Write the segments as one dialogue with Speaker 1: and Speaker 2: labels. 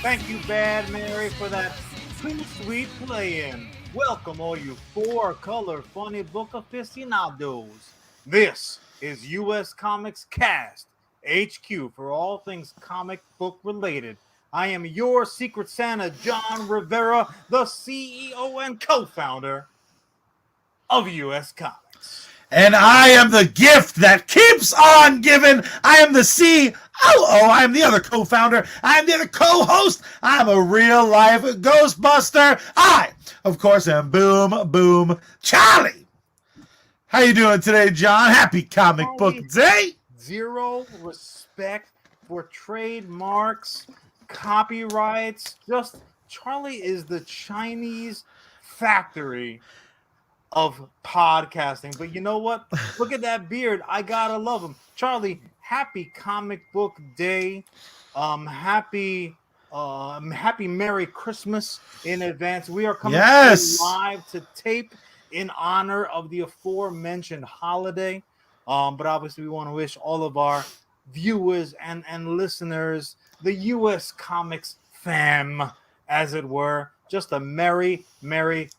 Speaker 1: Thank you, Bad Mary, for that sweet play-in. Welcome, all you four-color funny book aficionados. This is US Comics Cast, HQ for all things comic book related. I am your Secret Santa, John Rivera, the CEO and co-founder of US Comics.
Speaker 2: And I am the gift that keeps on giving. I am the COO. I am the other co-founder. I am the other co-host. I'm a real-life Ghostbuster. I, of course, am Boom Boom Charlie. How you doing today, John? Happy Comic Book Day.
Speaker 1: Zero respect for trademarks, copyrights. Just Charlie is the Chinese factory of podcasting. But you know what? Look at that beard. I gotta love him. Charlie, happy Comic Book Day. Happy Merry Christmas in advance. We are coming live to tape in honor of the aforementioned holiday. But obviously we want to wish all of our viewers and listeners, the US Comics fam, as it were, just a merry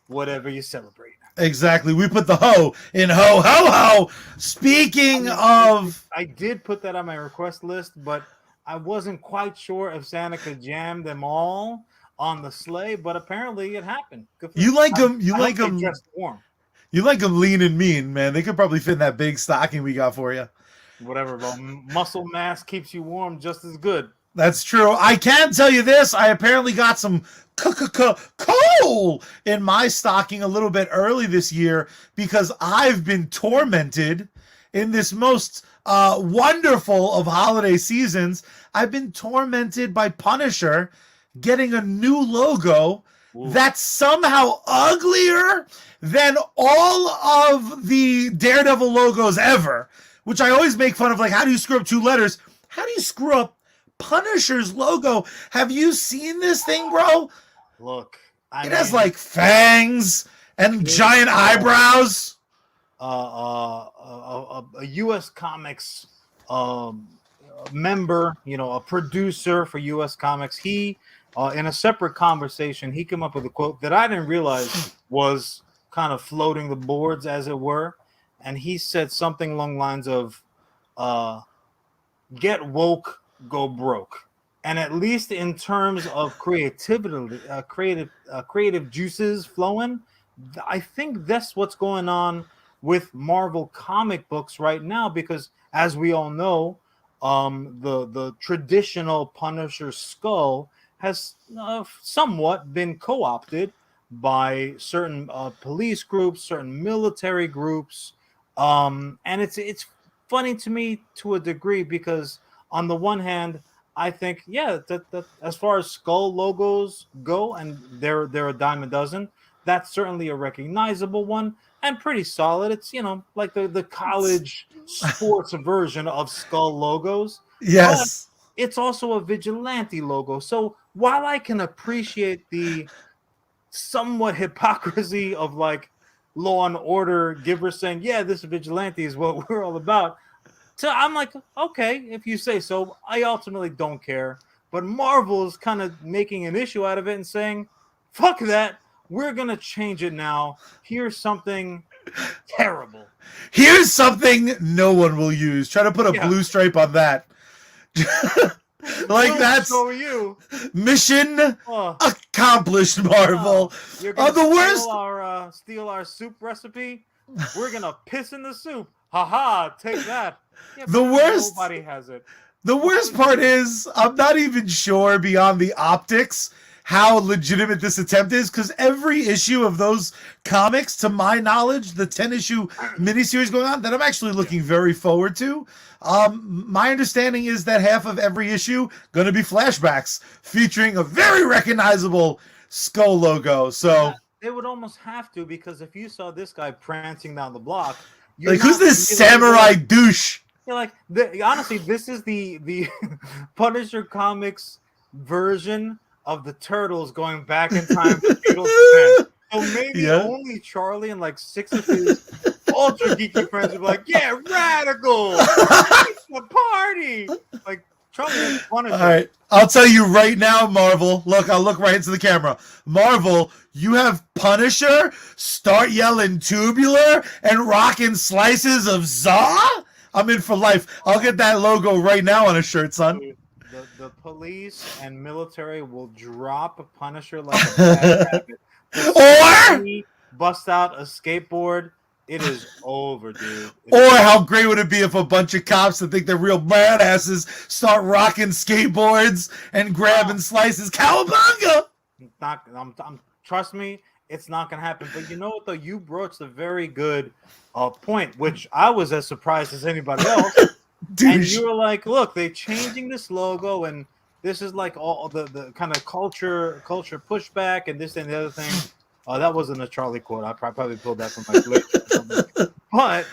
Speaker 1: whatever you celebrate.
Speaker 2: Exactly. We put the ho in ho, ho, ho. Speaking of...
Speaker 1: I did put that on my request list, but I wasn't quite sure if Santa could jam them all on the sleigh, but apparently it happened.
Speaker 2: You like them
Speaker 1: dressed warm.
Speaker 2: You like them lean and mean, man. They could probably fit in that big stocking we got for you.
Speaker 1: Whatever, but muscle mass keeps you warm just as good.
Speaker 2: That's true. I can tell you this. I apparently got some coal in my stocking a little bit early this year because I've been tormented in this most wonderful of holiday seasons. I've been tormented by Punisher getting a new logo that's somehow uglier than all of the Daredevil logos ever, which I always make fun of. Like, how do you screw up two letters? How do you screw up Punisher's logo? Have you seen this thing, bro?
Speaker 1: Look,
Speaker 2: it has like fangs and giant eyebrows.
Speaker 1: A US Comics member, a producer for US Comics, he in a separate conversation, he came up with a quote that I didn't realize was kind of floating the boards, as it were. And he said something along the lines of, get woke, go broke. And at least in terms of creativity, creative juices flowing, I think that's what's going on with Marvel comic books right now, because as we all know, the traditional Punisher skull has somewhat been co-opted by certain police groups, certain military groups, and it's funny to me to a degree, because on the one hand, I think, that as far as skull logos go, and they're a dime a dozen, that's certainly a recognizable one and pretty solid. It's, like the college sports version of skull logos.
Speaker 2: Yes.
Speaker 1: But it's also a vigilante logo. So while I can appreciate the somewhat hypocrisy of like Law and Order givers saying, this vigilante is what we're all about, so I'm like, okay, if you say so. I ultimately don't care. But Marvel is kind of making an issue out of it and saying, fuck that. We're going to change it now. Here's something terrible.
Speaker 2: Here's something no one will use. Try to put a blue stripe on that. Like, that's mission accomplished, Marvel.
Speaker 1: You're gonna steal our soup recipe? We're going to piss in the soup. Haha, take that. Nobody has it.
Speaker 2: The worst part is, I'm not even sure beyond the optics how legitimate this attempt is, because every issue of those comics, to my knowledge, the 10-issue miniseries going on, that I'm actually looking very forward to. My understanding is that half of every issue going to be flashbacks featuring a very recognizable skull logo. So
Speaker 1: they would almost have to, because if you saw this guy prancing down the block,
Speaker 2: like, who's this samurai douche?
Speaker 1: You're like, honestly, this is the Punisher Comics version of the Turtles going back in time to feudal Japan. So maybe only Charlie and like 6 of his ultra geeky friends would be like, radical, it's the party. Like, Charlie is Punisher.
Speaker 2: All right. I'll tell you right now, Marvel. Look, I'll look right into the camera. Marvel, you have Punisher start yelling tubular and rocking slices of za? I'm in for life. I'll get that logo right now on a shirt, son.
Speaker 1: Dude, the police and military will drop Punisher like a bad habit.
Speaker 2: Or
Speaker 1: He bust out a skateboard. It is over, dude.
Speaker 2: Or how great would it be if a bunch of cops that think they're real badasses start rocking skateboards and grabbing slices? Cowabunga!
Speaker 1: Trust me, it's not gonna happen. But you know what though? You broached a very good point, which I was as surprised as anybody else. And you were like, "Look, they're changing this logo, and this is like all the kind of culture pushback, and this and the other thing." That wasn't a Charlie quote. I probably pulled that from my glitch. But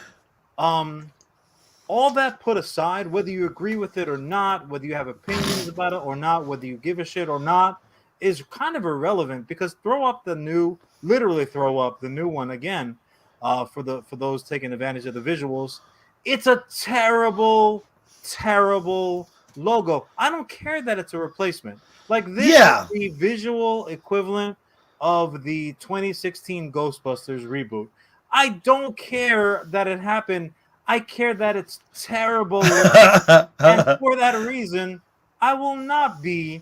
Speaker 1: all that put aside, whether you agree with it or not, whether you have opinions about it or not, whether you give a shit or not, is kind of irrelevant, because literally throw up the new one again, for those taking advantage of the visuals. It's a terrible, terrible logo. I don't care that it's a replacement. Like this is the visual equivalent of the 2016 Ghostbusters reboot. I don't care that it happened. I care that it's terrible. And for that reason, I will not be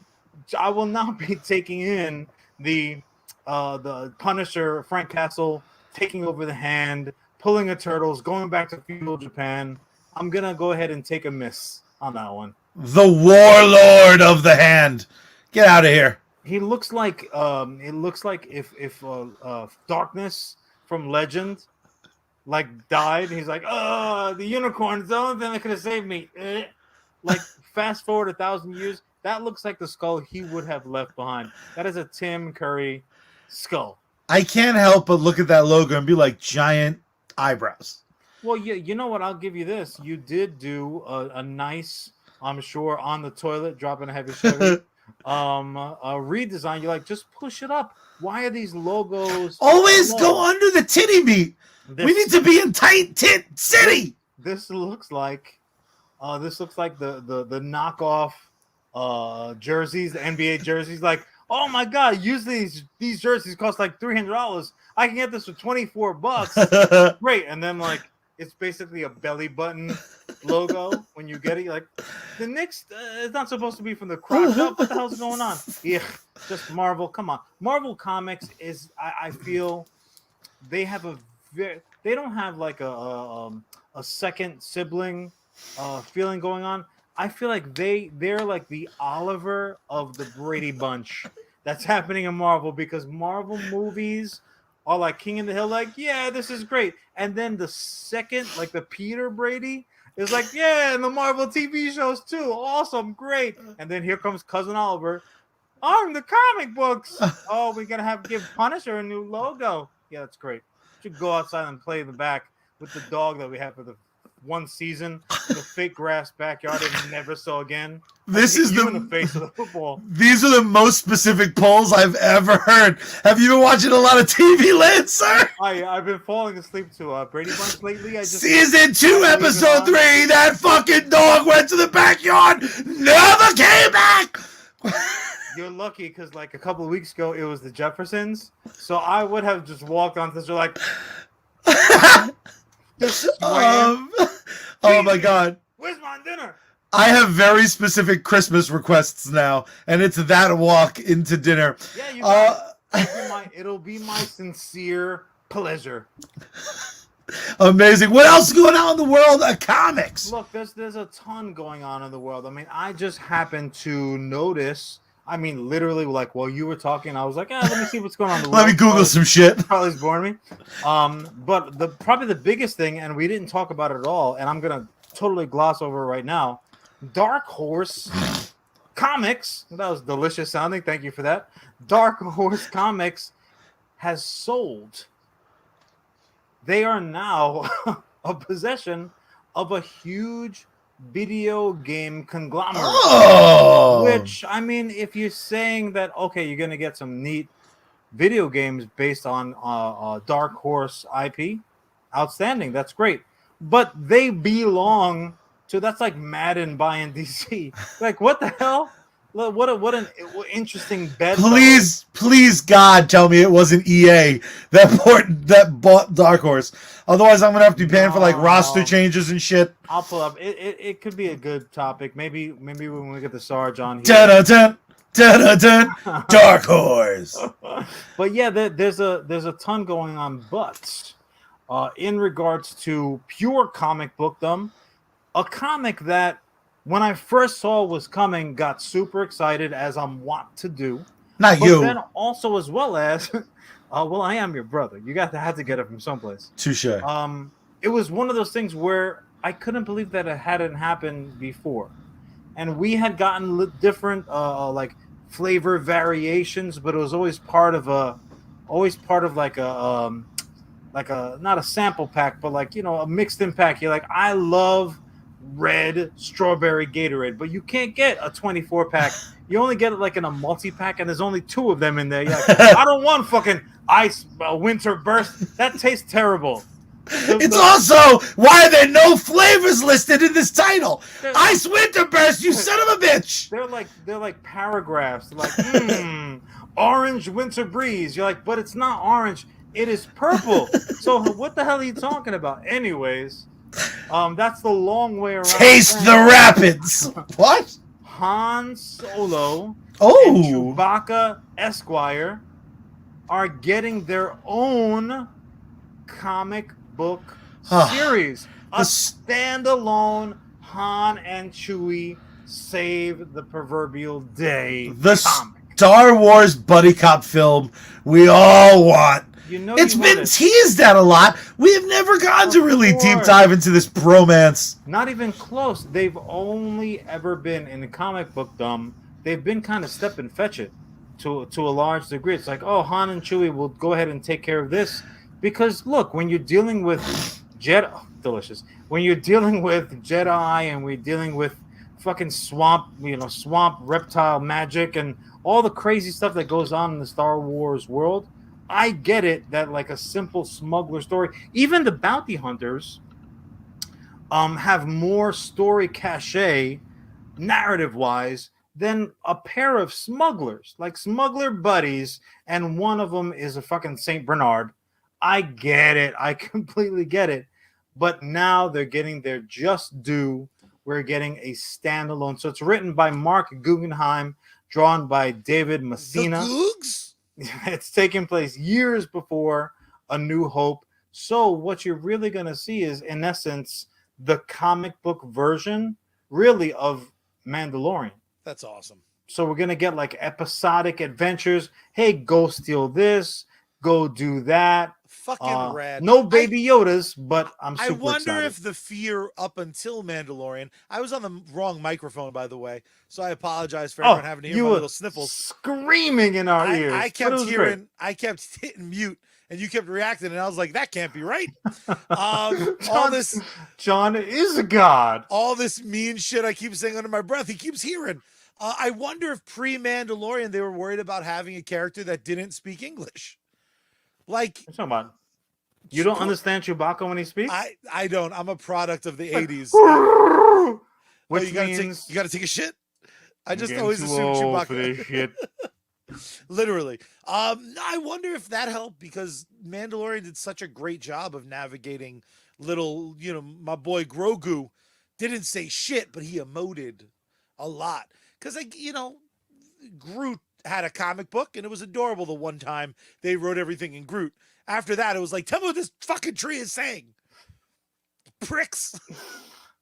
Speaker 1: taking in the Punisher, Frank Castle taking over the hand, pulling a Turtles, going back to feudal Japan. I'm gonna go ahead and take a miss on that one.
Speaker 2: The warlord of the hand. Get out of here.
Speaker 1: He looks like if Darkness from Legend died. He's like, oh, the unicorn is the only thing that could have saved me. Like fast forward 1,000 years, that looks like the skull he would have left behind. That is a Tim Curry skull.
Speaker 2: I can't help but look at that logo and be like, giant eyebrows.
Speaker 1: Well, yeah, you know what? I'll give you this. You did do a nice, I'm sure, on the toilet, dropping a heavy Chevy. A redesign. You're like, just push it up. Why are these logos
Speaker 2: always go under the titty meat? We need to be in tight tit city.
Speaker 1: This looks like the knockoff jerseys, the NBA jerseys. Like, oh my god, usually these jerseys cost like $300. I can get this for $24. Great. And then like it's basically a belly button logo when you get it. Like the Knicks is not supposed to be from the crotch up. What the hell's going on? Yeah, just Marvel. Come on, Marvel Comics is. I feel they have they don't have like a second sibling feeling going on. I feel like they're like the Oliver of the Brady Bunch that's happening in Marvel, because Marvel movies are like King of the Hill, like, yeah, this is great. And then the second, like the Peter Brady is like, yeah, and the Marvel TV shows too. Awesome, great. And then here comes Cousin Oliver. Oh, the comic books. Oh, we're going to give Punisher a new logo. Yeah, that's great. We should go outside and play in the back with the dog that we had for the one season, the fake grass backyard and never saw again.
Speaker 2: This is
Speaker 1: in the face of the football.
Speaker 2: These are the most specific polls I've ever heard. Have you been watching a lot of TV Land, sir?
Speaker 1: I've been falling asleep to Brady Bunch lately.
Speaker 2: Season 2, episode 3. That fucking dog went to the backyard, never came back.
Speaker 1: You're lucky, because like a couple of weeks ago it was the Jeffersons, so I would have just walked onto the like.
Speaker 2: Oh my god.
Speaker 1: Where's my dinner?
Speaker 2: I have very specific Christmas requests now, and it's that walk into dinner.
Speaker 1: Yeah, you got it'll be my sincere pleasure.
Speaker 2: Amazing. What else is going on in the world of comics?
Speaker 1: Look, there's a ton going on in the world. I mean, I just happened to notice. I mean, literally, like while you were talking, I was like, let me see what's going on in the world.
Speaker 2: Let me Google some shit.
Speaker 1: Probably boring me. But probably the biggest thing, and we didn't talk about it at all, and I'm gonna totally gloss over it right now. Dark Horse Comics. That was delicious sounding. Thank you for that. Dark Horse Comics has sold. They are now a possession of a huge video game conglomerate.
Speaker 2: Oh!
Speaker 1: Which, I mean, if you're saying that, okay, you're going to get some neat video games based on Dark Horse IP, outstanding. That's great. But they belong So that's like Madden buying DC. Like, what the hell? What an interesting bedfellow.
Speaker 2: Please, God, tell me it wasn't EA that bought Dark Horse. Otherwise, I'm gonna have to be paying for like roster
Speaker 1: No.
Speaker 2: changes and shit.
Speaker 1: I'll pull up. It could be a good topic. Maybe when we get the Sarge on here.
Speaker 2: Dun-dun-dun, Dark Horse.
Speaker 1: But yeah, there's a ton going on. But in regards to pure comic bookdom, a comic that when I first saw was coming, got super excited, as I'm wont to do.
Speaker 2: Not
Speaker 1: but
Speaker 2: you.
Speaker 1: Then also, as well as, well, I am your brother. You have to get it from someplace.
Speaker 2: Touche.
Speaker 1: It was one of those things where I couldn't believe that it hadn't happened before, and we had gotten different like flavor variations, but it was always part of like a not a sample pack, but like, a mixed in pack. You're like, I love red strawberry Gatorade, but you can't get a 24 pack. You only get it like in a multi pack, and there's only 2 of them in there. You're like, I don't want fucking ice winter burst. That tastes terrible.
Speaker 2: It's also why are there no flavors listed in this title? Ice winter burst, you son of a bitch.
Speaker 1: They're like paragraphs. They're like, orange winter breeze. You're like, but it's not orange. It is purple. So what the hell are you talking about? Anyways, that's the long way around.
Speaker 2: Taste the rapids. What?
Speaker 1: Han Solo
Speaker 2: and
Speaker 1: and Chewbacca Esquire are getting their own comic book series. A standalone Han and Chewie save the proverbial day.
Speaker 2: The
Speaker 1: comic.
Speaker 2: Star Wars buddy cop film we all want. It's been teased at a lot. We have never gotten to really deep dive into this bromance.
Speaker 1: Not even close. They've only ever been in the comic book dumb. They've been kind of step and fetch it to a large degree. It's like, oh, Han and Chewie will go ahead and take care of this. Because look, when you're dealing with delicious. When you're dealing with Jedi and we're dealing with fucking swamp reptile magic and all the crazy stuff that goes on in the Star Wars world, I get it that like a simple smuggler story, even the bounty hunters have more story cachet narrative wise than a pair of smugglers, like smuggler buddies, and one of them is a fucking Saint Bernard. I get it. I completely get it. But now they're getting their just due. We're getting a standalone. So it's written by Mark Guggenheim, drawn by David Messina. It's taking place years before A New Hope. So what you're really going to see is, in essence, the comic book version, really, of Mandalorian.
Speaker 2: That's awesome.
Speaker 1: So we're going to get like episodic adventures. Hey, go steal this. Go do that.
Speaker 3: Fucking rad.
Speaker 1: No Baby Yodas, but I'm super excited.
Speaker 3: I wonder if the fear up until Mandalorian. I was on the wrong microphone, by the way, so I apologize for everyone having to hear my little sniffles
Speaker 1: screaming in our ears.
Speaker 3: I kept hearing, I kept hitting mute, and you kept reacting, and I was like, that can't be right.
Speaker 1: John is a god.
Speaker 3: All this mean shit I keep saying under my breath, he keeps hearing. I wonder if pre-Mandalorian they were worried about having a character that didn't speak English. Like,
Speaker 1: what are you talking about? You don't understand Chewbacca when he speaks?
Speaker 3: I don't. I'm a product of the 80s.
Speaker 1: Which
Speaker 3: you gotta take a shit? I just always assume Chewbacca.
Speaker 1: For this shit.
Speaker 3: Literally. I wonder if that helped, because Mandalorian did such a great job of navigating little, my boy Grogu didn't say shit, but he emoted a lot. Because, Groot had a comic book, and it was adorable the one time they wrote everything in Groot. After that, it was like, tell me what this fucking tree is saying. Pricks.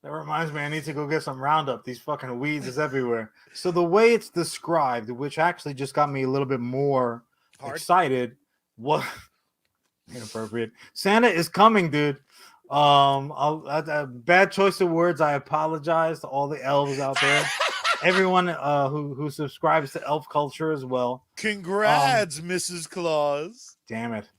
Speaker 1: That reminds me, I need to go get some Roundup. These fucking weeds is everywhere. So the way it's described, which actually just got me a little bit more excited, what inappropriate. Santa is coming, dude. Bad choice of words. I apologize to all the elves out there. Everyone who subscribes to elf culture as well.
Speaker 3: Congrats, Mrs. Claus.
Speaker 1: Damn it.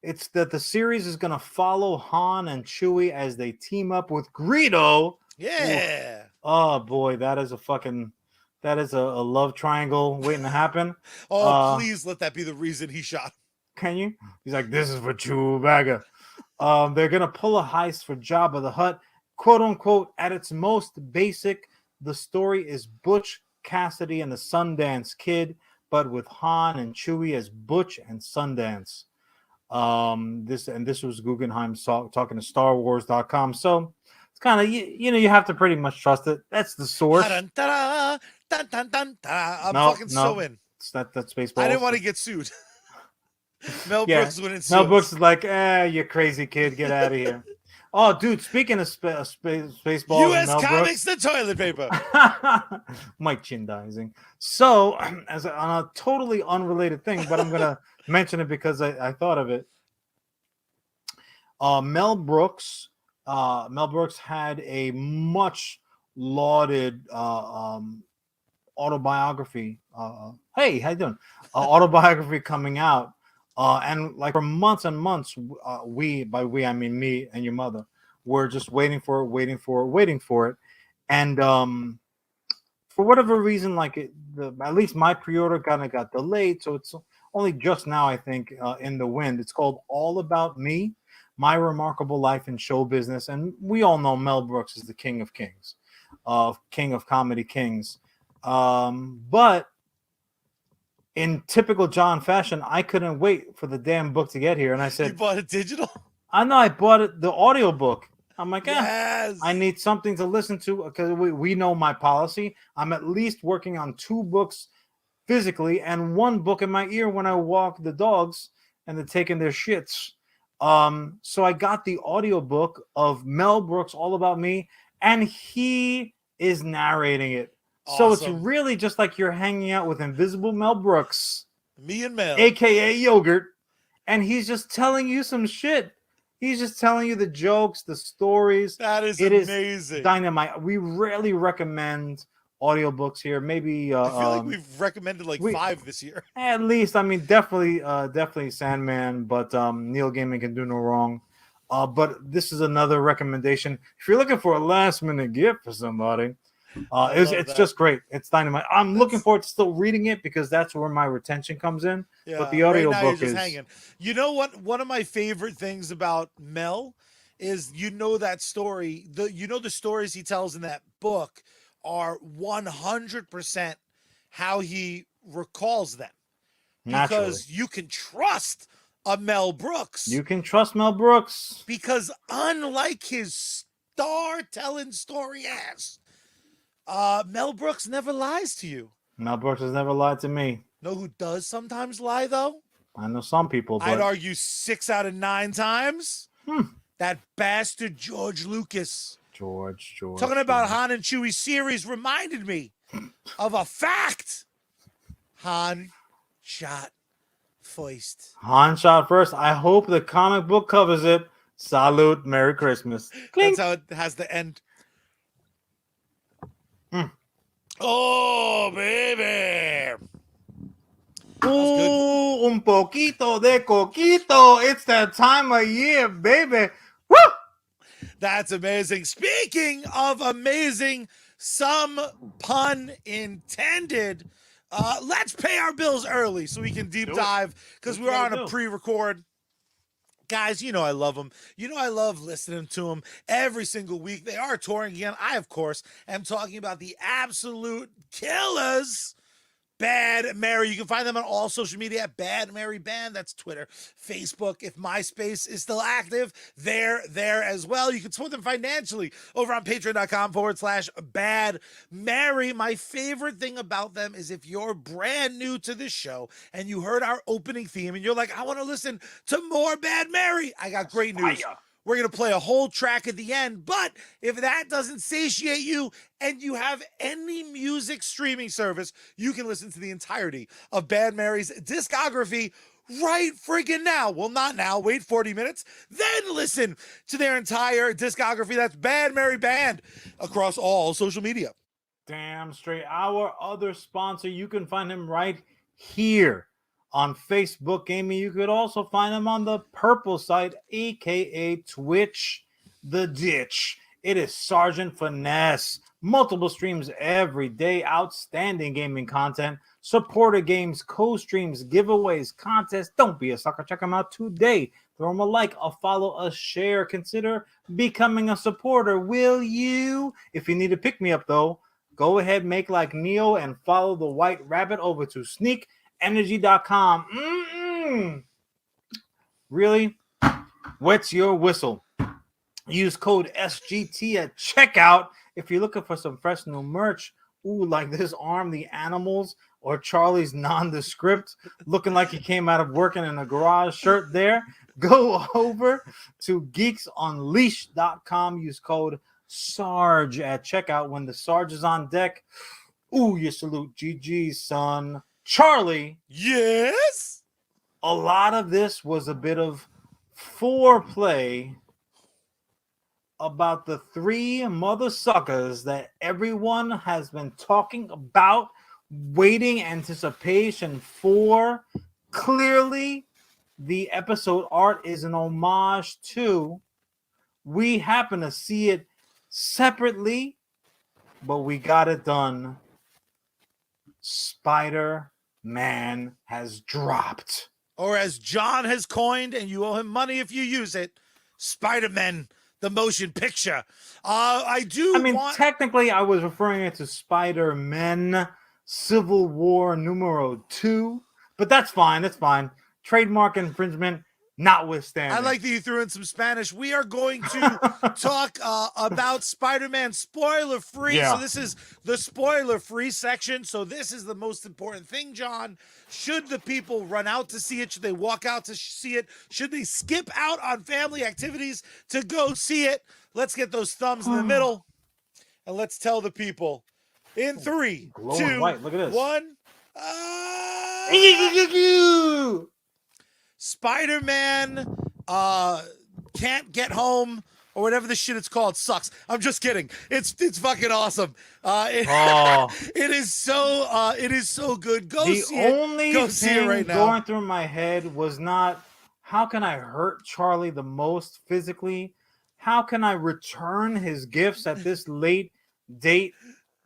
Speaker 1: It's that the series is gonna follow Han and Chewie as they team up with Greedo.
Speaker 3: Yeah.
Speaker 1: Oh boy, that is a love triangle waiting to happen.
Speaker 3: Oh, please let that be the reason he shot.
Speaker 1: Can you? He's like, this is for Chewbacca. They're gonna pull a heist for Jabba the Hutt, quote unquote. At its most basic, the story is Butch Cassidy and the Sundance Kid, but with Han and Chewie as Butch and Sundance. This was Guggenheim talking to StarWars.com. So it's kind of you have to pretty much trust it. That's the source.
Speaker 3: I'm
Speaker 1: No,
Speaker 3: fucking
Speaker 1: no.
Speaker 3: so in.
Speaker 1: That's Spaceballs.
Speaker 3: I didn't want to get sued. Mel
Speaker 1: Yeah,
Speaker 3: Brooks wouldn't sue
Speaker 1: Mel
Speaker 3: us.
Speaker 1: Brooks is like, you crazy kid, get out of here. Oh, dude, speaking of Spaceballs and Mel
Speaker 3: USComics,
Speaker 1: Brooks,
Speaker 3: the toilet paper.
Speaker 1: merchandising. So, on a totally unrelated thing, but I'm gonna mention it because I thought of it. Mel Brooks had a much lauded autobiography. Hey, how you doing? Autobiography coming out. And like for months and months, by we I mean me and your mother, were just waiting for it. And for whatever reason, like at least my pre-order kind of got delayed, so it's only just now, I think, in the wind. It's called All About Me: My Remarkable Life in Show Business, and we all know Mel Brooks is the king of kings, king of comedy kings. But in typical John fashion, I couldn't wait for the damn book to get here. And I said,
Speaker 3: You bought it digital?
Speaker 1: I know I bought it, the audio book. I'm like,
Speaker 3: Yes.
Speaker 1: I need something to listen to because we know my policy. I'm at least working on 2 books physically and 1 book in my ear when I walk the dogs and they're taking their shits. So I got the audio book of Mel Brooks, All About Me, and he is narrating it. So it's
Speaker 3: Awesome.
Speaker 1: really just like you're hanging out with invisible Mel Brooks,
Speaker 3: Me and Mel.
Speaker 1: aka Yogurt, and he's just telling you some shit. He's just telling you the jokes, the stories.
Speaker 3: That is
Speaker 1: It
Speaker 3: amazing.
Speaker 1: is dynamite. We rarely recommend audiobooks here. Maybe
Speaker 3: I feel like we've recommended like 5 this year.
Speaker 1: at least. I mean, definitely Sandman, but Neil Gaiman can do no wrong. But this is another recommendation. If you're looking for a last minute gift for somebody, it's just great. It's dynamite. I'm looking forward to still reading it because that's where my retention comes in.
Speaker 3: Yeah,
Speaker 1: But the audio
Speaker 3: right now
Speaker 1: book
Speaker 3: you're just
Speaker 1: is
Speaker 3: hanging. You know what? One of my favorite things about Mel is that story. The stories he tells in that book are 100% how he recalls them.
Speaker 1: naturally.
Speaker 3: Because you can trust a Mel Brooks.
Speaker 1: You can trust Mel Brooks.
Speaker 3: Because unlike his star-telling story ass, Mel Brooks never lies to you.
Speaker 1: Mel Brooks has never lied to me.
Speaker 3: Know who does sometimes lie, though?
Speaker 1: I know some people, but
Speaker 3: I'd argue 6 out of 9 times.
Speaker 1: Hmm.
Speaker 3: That bastard George Lucas.
Speaker 1: George.
Speaker 3: Talking about Han and Chewie series reminded me of a fact. Han shot first.
Speaker 1: Han shot first. I hope the comic book covers it. Salute. Merry Christmas. Clink.
Speaker 3: That's how it has to end.
Speaker 1: Mm.
Speaker 3: Oh, baby.
Speaker 1: Ooh, un poquito de coquito. It's that time of year, baby. Woo!
Speaker 3: That's amazing. Speaking of amazing, some pun intended, let's pay our bills early so we can deep dive because we're on a pre-record. Guys, you know I love them. You know I love listening to them every single week. They are touring again. I, of course, am talking about the absolute killers, Bad Mary. You can find them on all social media at Bad Mary Band. That's Twitter, Facebook. If MySpace is still active, they're there as well. You can support them financially over on patreon.com/Bad Mary. My favorite thing about them is if you're brand new to this show and you heard our opening theme and you're like, I want to listen to more Bad Mary, I got great news. We're going to play a whole track at the end, but if that doesn't satiate you and you have any music streaming service, you can listen to the entirety of Bad Mary's discography right friggin' now. Well, not now. Wait 40 minutes. Then listen to their entire discography. That's Bad Mary Band across all social media.
Speaker 1: Damn straight. Our other sponsor, you can find him right here on Facebook Gaming. You could also find him on the purple site, aka Twitch the Ditch. It is Sergeant Finesse. Multiple streams every day. Outstanding gaming content. Supporter games, co-streams, giveaways, contests. Don't be a sucker. Check them out today. Throw them a like, a follow, a share. Consider becoming a supporter. Will you? If you need to pick me up, though, go ahead, make like Neo, and follow the White Rabbit over to sneakenergy.com. Really? What's your whistle? Use code SGT at checkout if you're looking for some fresh new merch. Ooh, like this Arm the Animals or Charlie's nondescript looking like he came out of working in a garage shirt there. Go over to geeksunleashed.com. Use code SARGE at checkout. When the Sarge is on deck, ooh, you salute GG, son. Charlie.
Speaker 3: Yes?
Speaker 1: A lot of this was a bit of foreplay about the three mother suckers that everyone has been talking about, waiting anticipation for. Clearly, the episode art is an homage to. We happen to see it separately, but we got it done. Spider-Man has dropped.
Speaker 3: Or as John has coined, and you owe him money if you use it, Spider-Man, the motion picture.
Speaker 1: Technically, I was referring it to Spider-Men Civil War numero 2, but that's fine. That's fine. Trademark infringement notwithstanding.
Speaker 3: I like that you threw in some Spanish. We are going to talk about Spider-Man spoiler-free.
Speaker 1: Yeah.
Speaker 3: So this is the spoiler-free section. So this is the most important thing, John. Should the people run out to see it? Should they walk out to see it? Should they skip out on family activities to go see it? Let's get those thumbs in the middle, and let's tell the people. In 3,
Speaker 1: Glowing
Speaker 3: 2,
Speaker 1: white. Look at this.
Speaker 3: 1. Spider-Man can't get home, or whatever the shit it's called, sucks. I'm just kidding. It's fucking awesome. It is so good. Go see it.
Speaker 1: The only thing
Speaker 3: right now.
Speaker 1: going through my head was not how can I hurt Charlie the most physically? How can I return his gifts at this late date?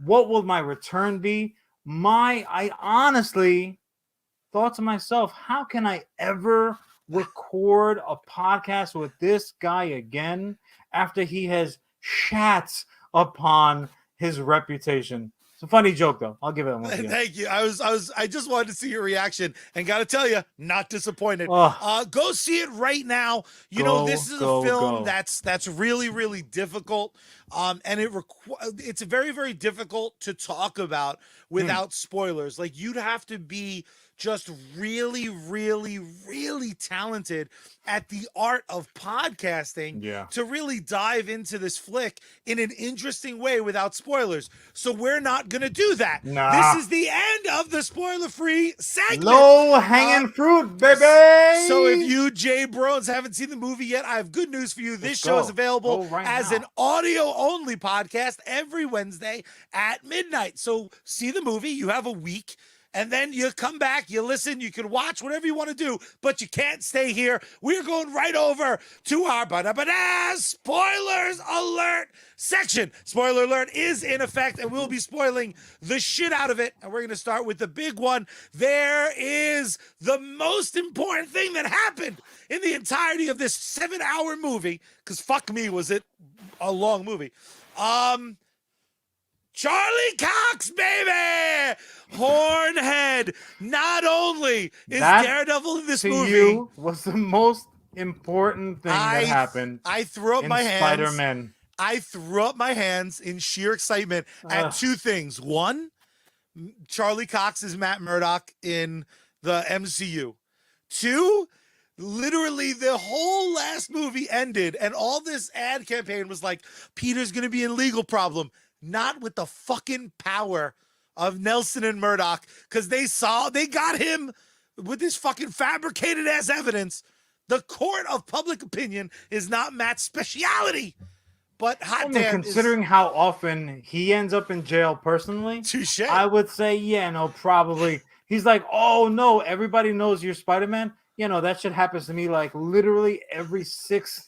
Speaker 1: What will my return be? I honestly thought to myself, how can I ever record a podcast with this guy again after he has shat upon his reputation? It's a funny joke, though. I'll give it one.
Speaker 3: Thank you. I just wanted to see your reaction, and got to tell you, not disappointed.
Speaker 1: Oh.
Speaker 3: Go see it right now. This is a film that's really, really difficult. And it's very, very difficult to talk about without spoilers. Like, you'd have to be just really, really, really talented at the art of podcasting to really dive into this flick in an interesting way without spoilers. So we're not going to do that.
Speaker 1: Nah.
Speaker 3: This is the end of the spoiler-free segment.
Speaker 1: Low-hanging fruit, baby!
Speaker 3: So if you, Jay Brones, haven't seen the movie yet, I have good news for you. This show is available as an audio-only podcast every Wednesday at midnight. So see the movie. You have a week. And then you come back, you listen, you can watch whatever you want to do, but you can't stay here. We're going right over to our spoilers alert section. Spoiler alert is in effect, and we'll be spoiling the shit out of it. And we're going to start with the big one. There is the most important thing that happened in the entirety of this 7-hour movie, because fuck me, was it a long movie. Charlie Cox, baby! Hornhead. Not only is Daredevil in this movie.
Speaker 1: You was the most important thing that happened.
Speaker 3: I threw up my hands.
Speaker 1: Spider-Man.
Speaker 3: I threw up my hands in sheer excitement at two things. One, Charlie Cox is Matt Murdock in the MCU. Two, literally the whole last movie ended and all this ad campaign was like, Peter's going to be in legal problem. Not with the fucking power of Nelson and Murdoch, because they got him with this fucking fabricated ass evidence. The court of public opinion is not Matt's speciality. But
Speaker 1: considering how often he ends up in jail personally,
Speaker 3: touche.
Speaker 1: I would say, probably. He's like, oh no, everybody knows you're Spider-Man. That shit happens to me like literally every 6th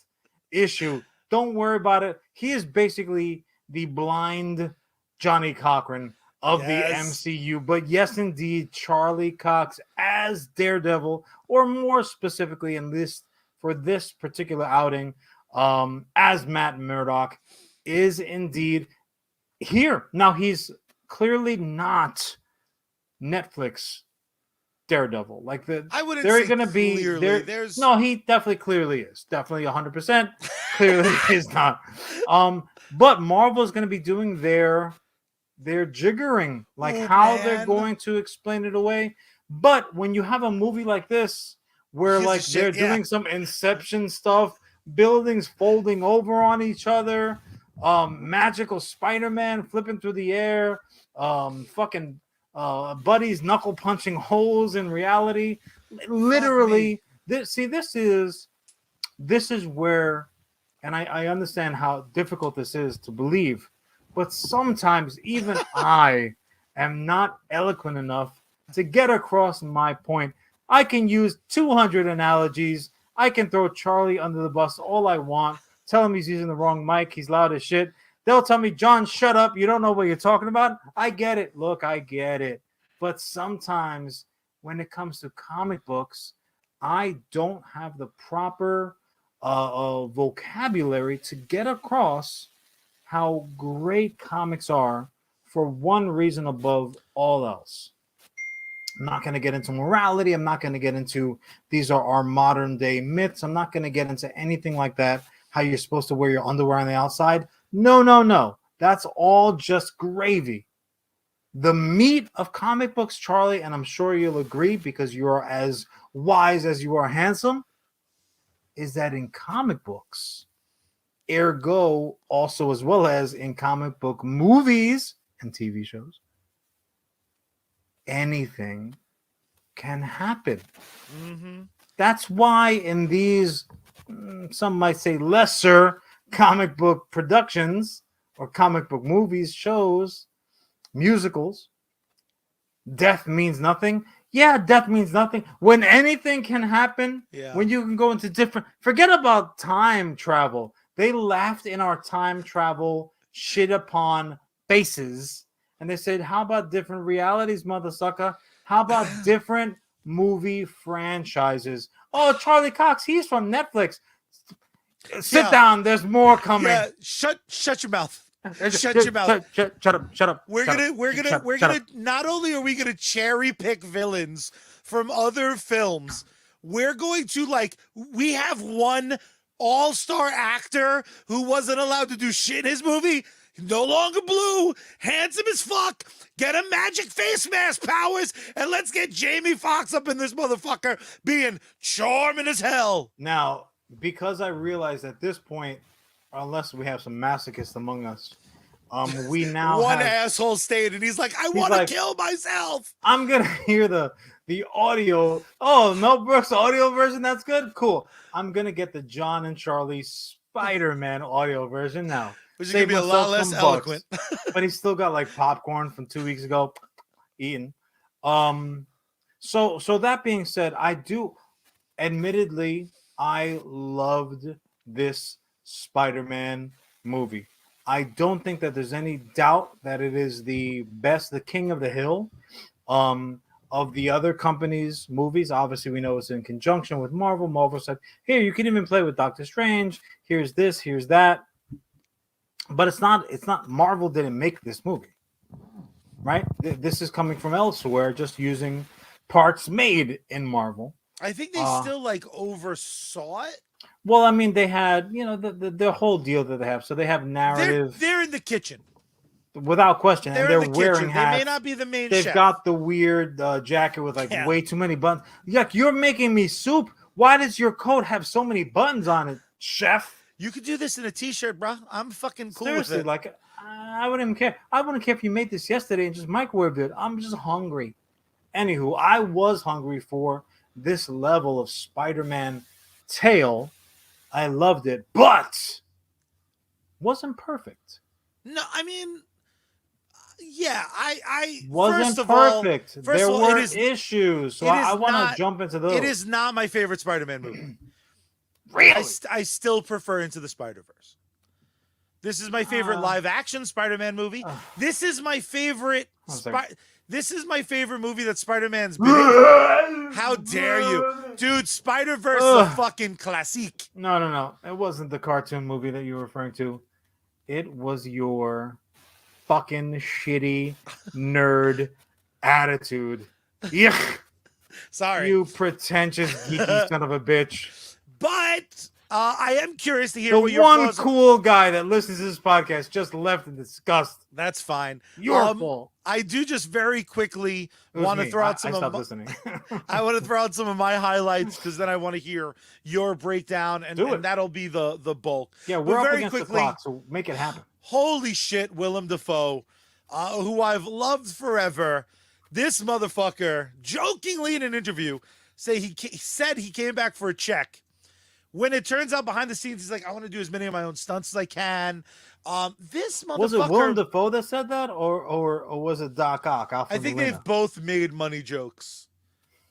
Speaker 1: issue. Don't worry about it. He is basically the blind Johnny Cochran of the
Speaker 3: Yes.
Speaker 1: MCU. But yes, indeed, Charlie Cox as Daredevil, or more specifically in this for this particular outing, as Matt Murdock, is indeed here. Now he's clearly not Netflix Daredevil. Like
Speaker 3: I wouldn't
Speaker 1: they're
Speaker 3: say
Speaker 1: going to be
Speaker 3: clearly.
Speaker 1: there.
Speaker 3: There's
Speaker 1: No, he definitely clearly is. Definitely 100%. Clearly is not. But Marvel is going to be doing their jiggering, like
Speaker 3: Oh,
Speaker 1: how they're
Speaker 3: man.
Speaker 1: going to explain it away. But when you have a movie like this, where
Speaker 3: Gives a
Speaker 1: like
Speaker 3: shit,
Speaker 1: they're
Speaker 3: yeah.
Speaker 1: doing some Inception stuff, buildings folding over on each other, magical Spider-Man flipping through the air, fucking buddies knuckle punching holes in reality. Literally, this is where, and I understand how difficult this is to believe, but sometimes even I am not eloquent enough to get across my point. I can use 200 analogies. I can throw Charlie under the bus all I want, tell him he's using the wrong mic, he's loud as shit. They'll tell me, John, shut up. You don't know what you're talking about. I get it. Look, I get it. But sometimes when it comes to comic books, I don't have the proper vocabulary to get across how great comics are for one reason above all else. I'm not going to get into morality. I'm not going to get into these are our modern day myths. I'm not going to get into anything like that. How you're supposed to wear your underwear on the outside. No. That's all just gravy. The meat of comic books, Charlie, and I'm sure you'll agree because you are as wise as you are handsome, is that in comic books, ergo also as well as in comic book movies and TV shows, anything can happen.
Speaker 3: Mm-hmm.
Speaker 1: That's why in these, some might say lesser comic book productions or comic book movies, shows, musicals, death means nothing. Yeah, death means nothing. When anything can happen, when you can go into different, forget about time travel. They laughed in our time travel shit upon faces. And they said, how about different realities, mother sucker? How about different movie franchises? Oh, Charlie Cox, he's from Netflix. Sit down. There's more coming.
Speaker 3: Yeah, shut your mouth. Shut your mouth.
Speaker 1: Shut up.
Speaker 3: We're gonna not only are we gonna cherry pick villains from other films, we're going to we have one all-star actor who wasn't allowed to do shit in his movie, no longer blue, handsome as fuck, get a magic face mask powers, and let's get Jamie Foxx up in this motherfucker being charming as hell.
Speaker 1: Now, because I realize at this point, unless we have some masochists among us, we now
Speaker 3: one
Speaker 1: have,
Speaker 3: asshole stayed and he's like, I want to kill myself.
Speaker 1: I'm gonna hear the audio. Oh, Mel Brooks audio version. That's good. Cool. I'm gonna get the John and Charlie Spider-Man audio version now.
Speaker 3: Which is gonna be a lot less eloquent.
Speaker 1: But he's still got like popcorn from 2 weeks ago, eaten. So that being said, admittedly, I loved this Spider-Man movie. I don't think that there's any doubt that it is the best, the king of the hill of the other companies' movies. Obviously, we know it's in conjunction with Marvel. Marvel said, here, you can even play with Doctor Strange. Here's this, here's that. But it's not Marvel didn't make this movie, right? This is coming from elsewhere, just using parts made in Marvel.
Speaker 3: I think they still oversaw it.
Speaker 1: Well, I mean, they had, the whole deal that they have. So they have narrative.
Speaker 3: They're in the kitchen.
Speaker 1: Without question. They're
Speaker 3: in the
Speaker 1: wearing
Speaker 3: kitchen.
Speaker 1: hats.
Speaker 3: They may not be the main
Speaker 1: They've
Speaker 3: chef.
Speaker 1: got the weird jacket with way too many buttons. Yuck, you're making me soup. Why does your coat have so many buttons on it, chef?
Speaker 3: You could do this in a t-shirt, bro. I'm fucking cool
Speaker 1: Seriously,
Speaker 3: with it.
Speaker 1: I wouldn't even care. I wouldn't care if you made this yesterday and just microwaved it. I'm just hungry. Anywho, I was hungry for this level of Spider-Man tale. I loved it, but wasn't perfect.
Speaker 3: No, I mean, yeah, I
Speaker 1: wasn't perfect. There were issues, so I want to jump into those.
Speaker 3: It is not my favorite Spider-Man movie.
Speaker 1: Really?
Speaker 3: I still prefer Into the Spider-Verse. This is my favorite live-action Spider-Man movie. This is my favorite. This is my favorite movie that Spider-Man's been in. How dare you, dude? Spider-Verse is a fucking classique.
Speaker 1: No. It wasn't the cartoon movie that you were referring to. It was your fucking shitty nerd attitude. Yuck.
Speaker 3: Sorry,
Speaker 1: you pretentious geeky son of a bitch.
Speaker 3: But I am curious to hear
Speaker 1: the
Speaker 3: what your
Speaker 1: one
Speaker 3: flaws
Speaker 1: cool guy that listens to this podcast just left in disgust.
Speaker 3: That's fine.
Speaker 1: Your fault.
Speaker 3: I do just very quickly want to throw out some of
Speaker 1: listening.
Speaker 3: I want to throw out some of my highlights because then I want to hear your breakdown and that'll be the bulk.
Speaker 1: Yeah, we're up against the clock, so make it happen.
Speaker 3: Holy shit, Willem Dafoe, who I've loved forever. This motherfucker, jokingly in an interview, said he came back for a check. When it turns out behind the scenes, he's like, I want to do as many of my own stunts as I can. This motherfucker...
Speaker 1: Was it Willem Dafoe that said that, or was it Doc Ock?
Speaker 3: I think they've both made money jokes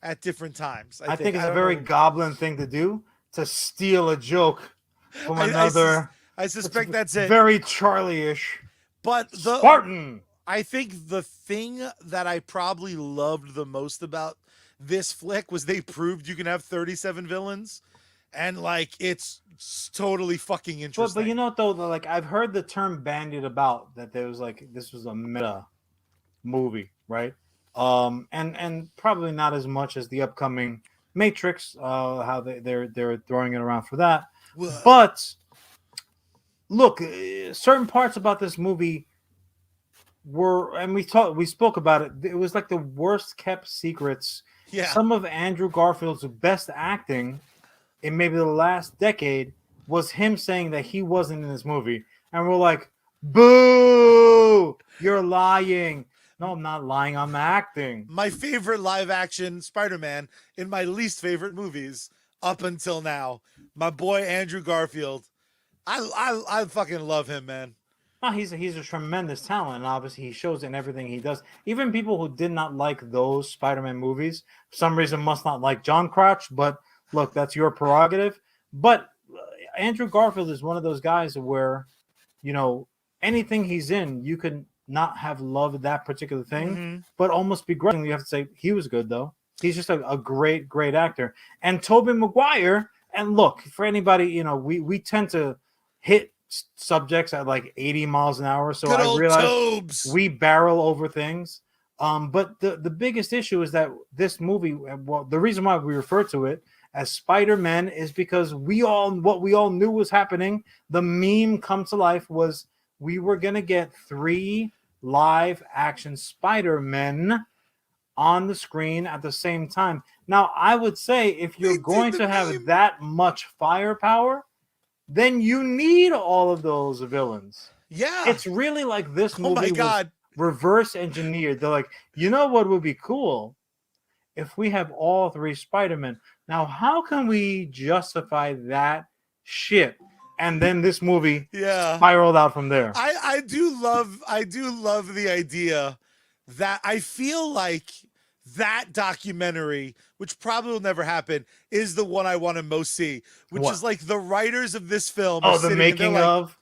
Speaker 3: at different times.
Speaker 1: I think it's a very Goblin thing to do, to steal a joke from another...
Speaker 3: I suspect that's it.
Speaker 1: Very Charlie-ish.
Speaker 3: But
Speaker 1: Spartan!
Speaker 3: I think the thing that I probably loved the most about this flick was they proved you can have 37 villains. And like it's totally fucking interesting.
Speaker 1: But you know though, like I've heard the term bandied about that there was like this was a meta movie, right? And probably not as much as the upcoming Matrix, how they're throwing it around for that.
Speaker 3: What?
Speaker 1: But look, certain parts about this movie were, and we spoke about it. It was like the worst kept secrets.
Speaker 3: Yeah.
Speaker 1: Some of Andrew Garfield's best acting in maybe the last decade was him saying that he wasn't in this movie. And we're like, boo, you're lying. No, I'm not lying. I'm acting.
Speaker 3: My favorite live action Spider-Man in my least favorite movies up until now. My boy, Andrew Garfield. I fucking love him, man.
Speaker 1: No, he's a tremendous talent. And obviously he shows it in everything he does. Even people who did not like those Spider-Man movies, for some reason must not like John Crotch, but look, that's your prerogative. But Andrew Garfield is one of those guys where, you know, anything he's in, you can not have loved that particular thing, but almost begrudgingly you have to say he was good, though. He's just a great, great actor. And Tobey Maguire, and look, for anybody, you know, we tend to hit subjects at like 80 miles an hour. So I realize we barrel over things. But the biggest issue is that this movie, well, the reason why we refer to it as Spider-Man is because what we all knew was happening. The meme come to life was we were going to get 3 live action Spider-Men on the screen at the same time. Now, I would say if you're going to have that much firepower, then you need all of those villains.
Speaker 3: Yeah.
Speaker 1: It's really like this movie
Speaker 3: my God.
Speaker 1: was reverse engineered. They're like, you know what would be cool? If we have all 3 Spider-Men. Now, how can we justify that shit? And then this movie spiraled out from there.
Speaker 3: I do love the idea that I feel like that documentary, which probably will never happen, is the one I want to most see, which is like the writers of this film.
Speaker 1: Oh, the making of.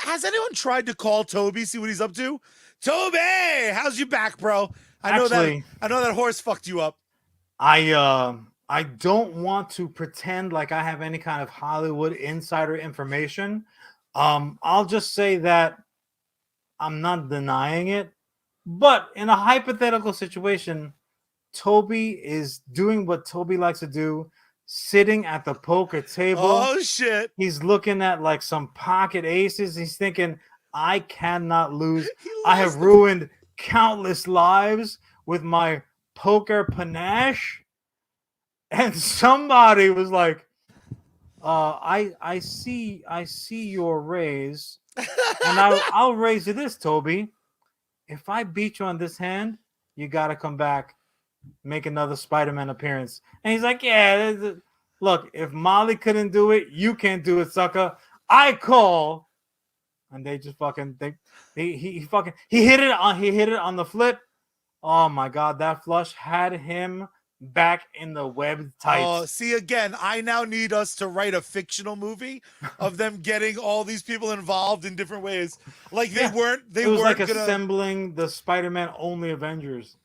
Speaker 3: Has anyone tried to call Toby, see what he's up to? Toby, how's your back, bro? I know that horse fucked you up.
Speaker 1: I don't want to pretend like I have any kind of Hollywood insider information. I'll just say that I'm not denying it. But in a hypothetical situation, Toby is doing what Toby likes to do, sitting at the poker table.
Speaker 3: Oh, shit.
Speaker 1: He's looking at like some pocket aces. He's thinking, I cannot lose. I have ruined countless lives with my poker panache. And somebody was like, I see your raise. And I'll raise you this, Toby. If I beat you on this hand, you got to come back, make another Spider-Man appearance. And he's like, yeah, look, if Molly couldn't do it, you can't do it, sucker. I call. And they just fucking, he hit it on the flip. Oh my God, that flush had him back in the web
Speaker 3: Oh,
Speaker 1: tights.
Speaker 3: see again, I now need us to write a fictional movie of them getting all these people involved in different ways. Like they
Speaker 1: Yeah.
Speaker 3: weren't
Speaker 1: It was like
Speaker 3: gonna
Speaker 1: assembling the Spider-Man only Avengers.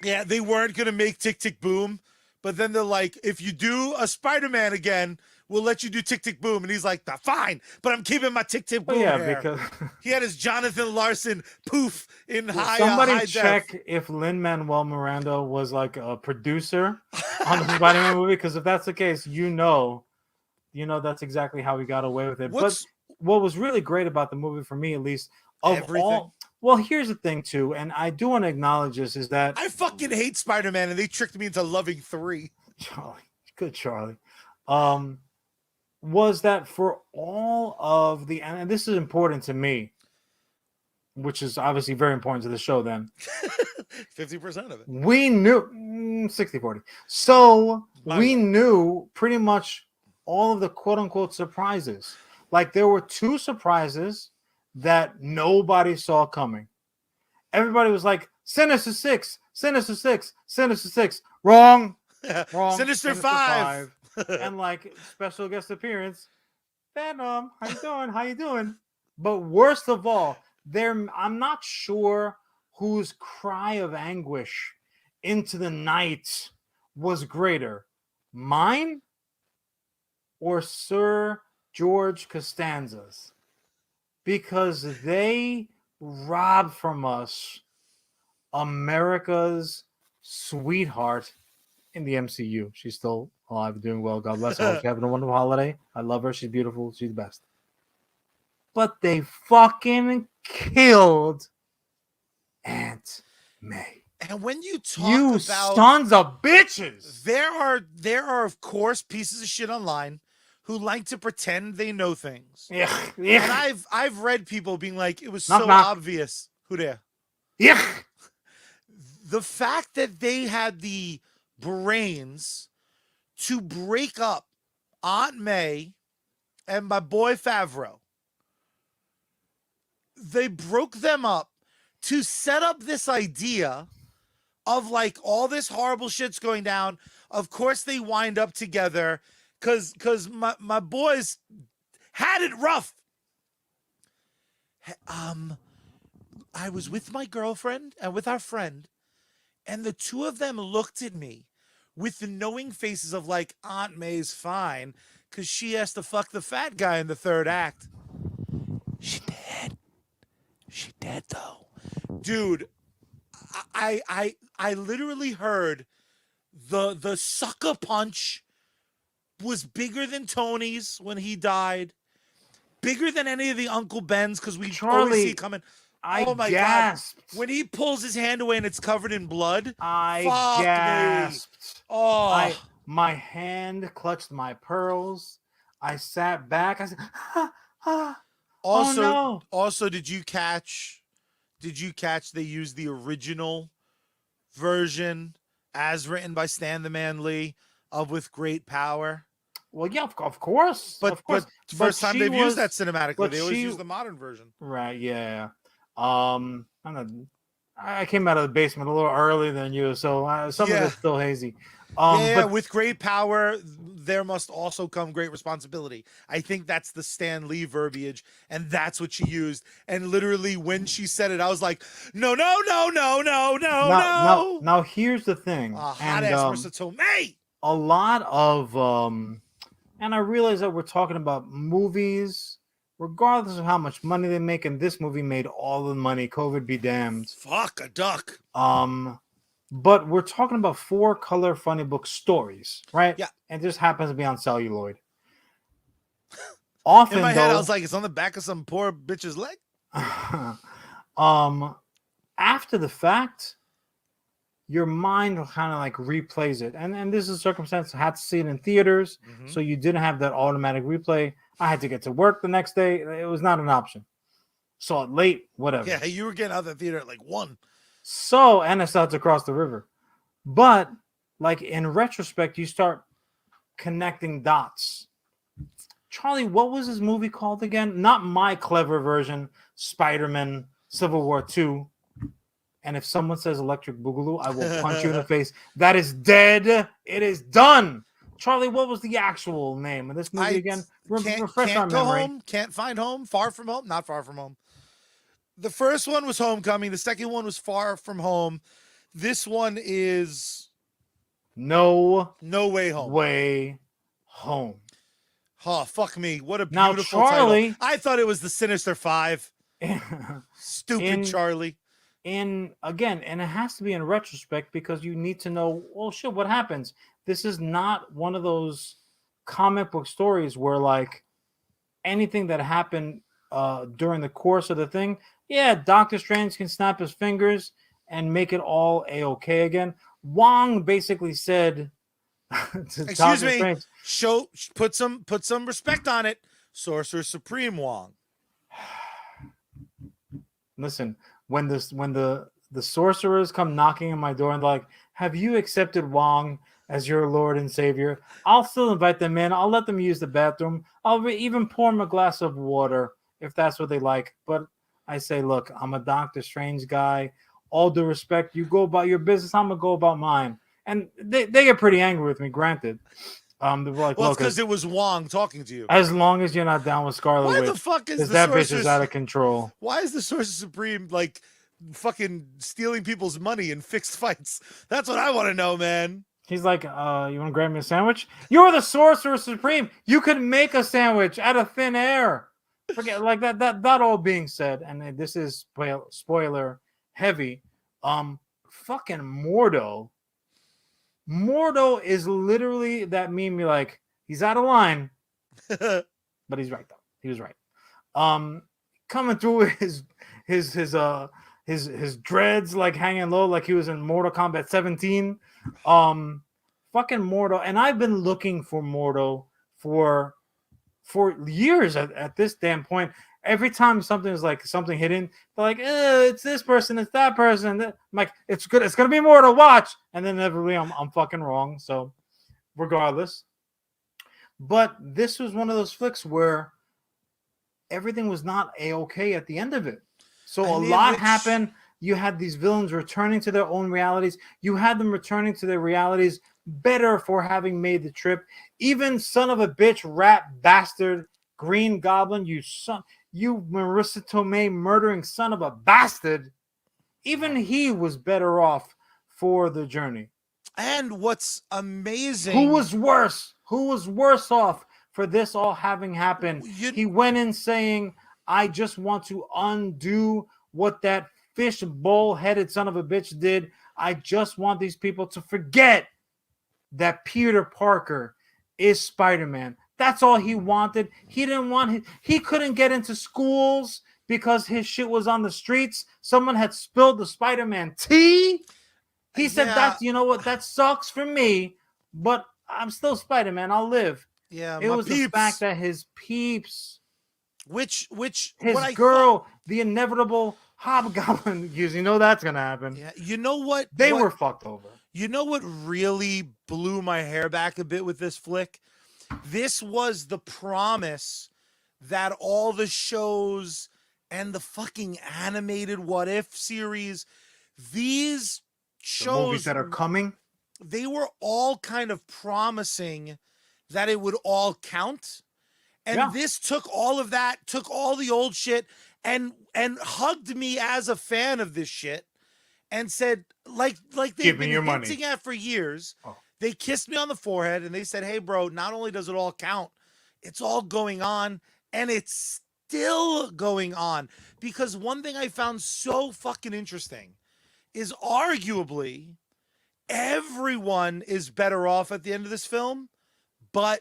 Speaker 3: Yeah, they weren't gonna make Tick Tick Boom, but then they're like, if you do a Spider-Man again, we'll let you do Tick Tick Boom. And he's like, fine, but I'm keeping my Tick Tick
Speaker 1: Oh
Speaker 3: Boom
Speaker 1: yeah,
Speaker 3: hair.
Speaker 1: because
Speaker 3: He had his Jonathan Larson poof in
Speaker 1: somebody
Speaker 3: high
Speaker 1: check
Speaker 3: def.
Speaker 1: if Lin-Manuel Miranda was like a producer on the Spider-Man movie, because if that's the case, you know that's exactly how he got away with it.
Speaker 3: What's
Speaker 1: But what was really great about the movie, for me at least, of
Speaker 3: everything?
Speaker 1: all, well, here's the thing too, and I do want to acknowledge this, is that
Speaker 3: I fucking hate Spider-Man, and they tricked me into loving 3.
Speaker 1: Charlie, good Charlie, was that for all of the, and this is important to me, which is obviously very important to the show, then
Speaker 3: 50% of it.
Speaker 1: we knew 60-40. So
Speaker 3: My
Speaker 1: we
Speaker 3: way.
Speaker 1: knew pretty much all of the quote unquote surprises. Like there were 2 surprises that nobody saw coming. Everybody was like, Sinister Six, Sinister Six, Sinister Six. Wrong. Wrong.
Speaker 3: Sinister 5.
Speaker 1: And like special guest appearance, Venom. How you doing? How you doing? But worst of all, I'm not sure whose cry of anguish into the night was greater, mine or Sir George Costanza's, because they robbed from us America's sweetheart in the MCU. She's still alive, doing well. God bless her. She's having a wonderful holiday. I love her. She's beautiful. She's the best. But they fucking killed Aunt May.
Speaker 3: And when you talk
Speaker 1: You
Speaker 3: about
Speaker 1: sons of bitches.
Speaker 3: there are of course pieces of shit online who like to pretend they know things.
Speaker 1: Yeah,
Speaker 3: And
Speaker 1: yeah,
Speaker 3: I've read people being like, it was
Speaker 1: Knock,
Speaker 3: so
Speaker 1: knock.
Speaker 3: obvious. Who there?
Speaker 1: yeah.
Speaker 3: The fact that they had the brains to break up Aunt May and my boy Favreau. They broke them up to set up this idea of like all this horrible shit's going down. Of course they wind up together because my boys had it rough. I was with my girlfriend and with our friend, and the 2 of them looked at me with the knowing faces of like, Aunt May's fine because she has to fuck the fat guy in the 3rd act. She dead. She dead though. Dude, I literally heard the sucker punch was bigger than Tony's when he died. Bigger than any of the Uncle Ben's because we always see it coming.
Speaker 1: Oh my gasped.
Speaker 3: God. When he pulls his hand away and it's covered in blood.
Speaker 1: I
Speaker 3: fuck
Speaker 1: gasped.
Speaker 3: Me. Oh.
Speaker 1: My hand clutched my pearls. I sat back. I said,
Speaker 3: Also,
Speaker 1: oh, no.
Speaker 3: Also, did you catch they used the original version as written by Stan the Man Lee of With Great Power?
Speaker 1: Well, yeah, of course.
Speaker 3: But
Speaker 1: of course.
Speaker 3: first time they've used that cinematically.
Speaker 1: but
Speaker 3: They always
Speaker 1: she-
Speaker 3: use the modern version.
Speaker 1: Right, yeah. I came out of the basement a little earlier than you, so some of it's still hazy.
Speaker 3: But with great power, there must also come great responsibility. I think that's the Stan Lee verbiage, and that's what she used. And literally, when she said it, I was like, no.
Speaker 1: Now here's the thing.
Speaker 3: Hot ass Marissa Tomei.
Speaker 1: A lot of and I realize that we're talking about movies, regardless of how much money they make, and this movie made all the money. COVID be damned.
Speaker 3: Fuck a duck.
Speaker 1: But we're talking about 4-color funny book stories, right?
Speaker 3: Yeah.
Speaker 1: And it just happens to be on celluloid. Often,
Speaker 3: in my head, I was like, it's on the back of some poor bitch's leg.
Speaker 1: After the fact, your mind will kind of like replays it. And this is a circumstance I had to see it in theaters, so you didn't have that automatic replay. I had to get to work the next day. It was not an option. Saw it late, whatever.
Speaker 3: Yeah, you were getting out of the theater at like 1.
Speaker 1: So, and it's out across the river. But, like, in retrospect, you start connecting dots. Charlie, what was this movie called again? Not my clever version, Spiderman, Civil War II. And if someone says electric boogaloo, I will punch you in the face. That is dead. It is done. Charlie, what was the actual name of this movie again? Refresh our
Speaker 3: go
Speaker 1: memory.
Speaker 3: home, can't find home, far from home, not far from home. The first one was Homecoming. The second one was Far From Home. This one is
Speaker 1: No
Speaker 3: Way Home.
Speaker 1: Way Home.
Speaker 3: Oh, fuck me. What a
Speaker 1: Now,
Speaker 3: beautiful
Speaker 1: Charlie,
Speaker 3: title. I thought it was the Sinister Five. Stupid Charlie.
Speaker 1: And it has to be in retrospect because you need to know, well, shit, what happens? This is not one of those comic book stories where, like, anything that happened during the course of the thing, yeah, Doctor Strange can snap his fingers and make it all A-okay again. Wong basically said to
Speaker 3: Excuse me,
Speaker 1: Strange,
Speaker 3: put some respect on it. Sorcerer Supreme Wong.
Speaker 1: Listen, when the sorcerers come knocking on my door and they're like, have you accepted Wong as your Lord and Savior? I'll still invite them in. I'll let them use the bathroom. I'll even pour them a glass of water if that's what they like. But I say, look, I'm a Doctor Strange guy. All due respect, you go about your business. I'm gonna go about mine. And they get pretty angry with me. Granted, they were like,
Speaker 3: well, it's because it was Wong talking to you.
Speaker 1: As long as you're not down with Scarlet Witch,
Speaker 3: why the fuck is
Speaker 1: that bitch is out of control?
Speaker 3: Why is the Sorcerer Supreme like fucking stealing people's money in fixed fights? That's what I want to know, man.
Speaker 1: He's like, you want to grab me a sandwich? You're the Sorcerer Supreme. You could make a sandwich out of thin air. Forget like that. That all being said, and this is spoiler heavy. Fucking Mordo. Mordo is literally that meme. You're like, he's out of line, but he's right though. He was right. Coming through his dreads like hanging low, like he was in Mortal Kombat 17. Fucking Mordo, and I've been looking for Mordo for years at this damn point. Every time something is like something hidden, they're like, it's this person, it's that person. I'm like, it's good, it's gonna be Mordo, watch. And then inevitably I'm fucking wrong. So regardless. But this was one of those flicks where everything was not A-okay at the end of it. So a lot happened. You had these villains returning to their own realities. You had them returning to their realities better for having made the trip. Even son of a bitch, rat bastard, Green Goblin, you Marissa Tomei murdering son of a bastard. Even he was better off for the journey.
Speaker 3: And what's amazing...
Speaker 1: Who was worse? Who was worse off for this all having happened? He went in saying, I just want to undo what that fish bowl-headed son of a bitch did. I just want these people to forget that Peter Parker is Spider-Man. That's all he wanted. He didn't want he couldn't get into schools because his shit was on the streets. Someone had spilled the Spider-Man tea. He said, "That's, you know what, that sucks for me, but I'm still Spider-Man. I'll live."
Speaker 3: Yeah,
Speaker 1: it was the fact that his peeps,
Speaker 3: which
Speaker 1: his girl, the inevitable Hobgoblin, you know that's gonna happen.
Speaker 3: Yeah, you know what?
Speaker 1: They were fucked over.
Speaker 3: You know what really blew my hair back a bit with this flick? This was the promise that all the shows and the fucking animated What If series, these shows,
Speaker 1: the movies that are coming,
Speaker 3: they were all kind of promising that it would all count. And this took all of that, took all the old shit and hugged me as a fan of this shit and said, like they've been hinting at for years. Oh. They kissed me on the forehead and they said, hey, bro, not only does it all count, it's all going on, and it's still going on. Because one thing I found so fucking interesting is arguably everyone is better off at the end of this film, but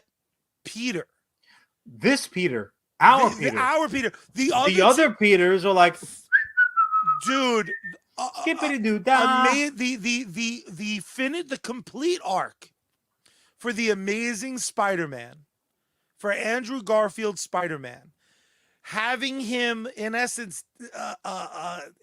Speaker 3: Peter.
Speaker 1: This Peter. Our Peter.
Speaker 3: Our Peter. The
Speaker 1: other Peters are like,
Speaker 3: dude,
Speaker 1: skippity-doo-dah.
Speaker 3: The complete arc for the Amazing Spider-Man, for Andrew Garfield's Spider-Man, having him in essence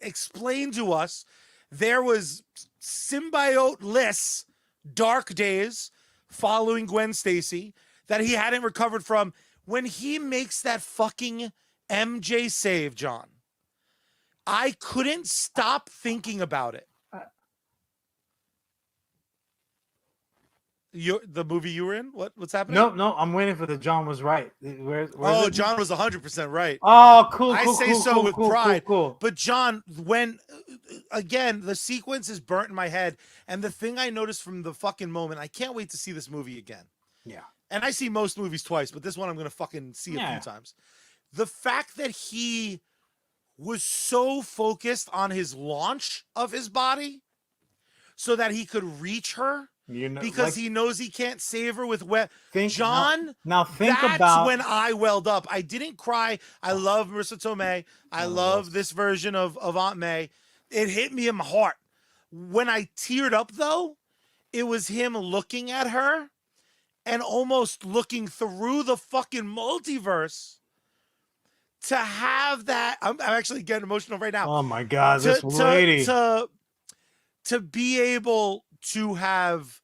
Speaker 3: explain to us there was symbiote-less dark days following Gwen Stacy that he hadn't recovered from. When he makes that fucking MJ save, John, I couldn't stop thinking about it. The movie you were in? What's happening?
Speaker 1: No, I'm waiting for the John was right. Where's it?
Speaker 3: John was 100% right.
Speaker 1: Oh, cool.
Speaker 3: I
Speaker 1: cool,
Speaker 3: say
Speaker 1: cool,
Speaker 3: so
Speaker 1: cool,
Speaker 3: with
Speaker 1: cool,
Speaker 3: pride.
Speaker 1: Cool.
Speaker 3: But John, when again the sequence is burnt in my head, and the thing I noticed from the fucking moment, I can't wait to see this movie again.
Speaker 1: Yeah.
Speaker 3: And I see most movies twice, but this one I'm gonna fucking see a few times. The fact that he was so focused on his launch of his body so that he could reach her. Because he knows he can't save her with John.
Speaker 1: Now think
Speaker 3: that's
Speaker 1: about
Speaker 3: when I welled up. I didn't cry. I love Marissa Tomei. I love this version of Aunt May. It hit me in my heart. When I teared up, though, it was him looking at her and almost looking through the fucking multiverse to have that. I'm actually getting emotional right now.
Speaker 1: Oh my God, this lady.
Speaker 3: To be able to have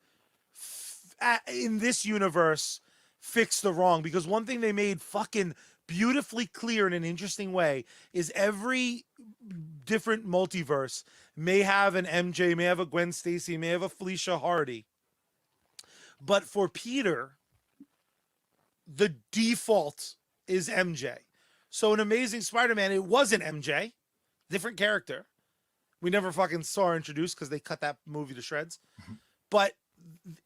Speaker 3: in this universe fix the wrong, because one thing they made fucking beautifully clear in an interesting way is every different multiverse may have an MJ, may have a Gwen Stacy, may have a Felicia Hardy, but for Peter the default is MJ. So in Amazing Spider-Man it wasn't MJ, different character. We never fucking saw her introduced because they cut that movie to shreds. But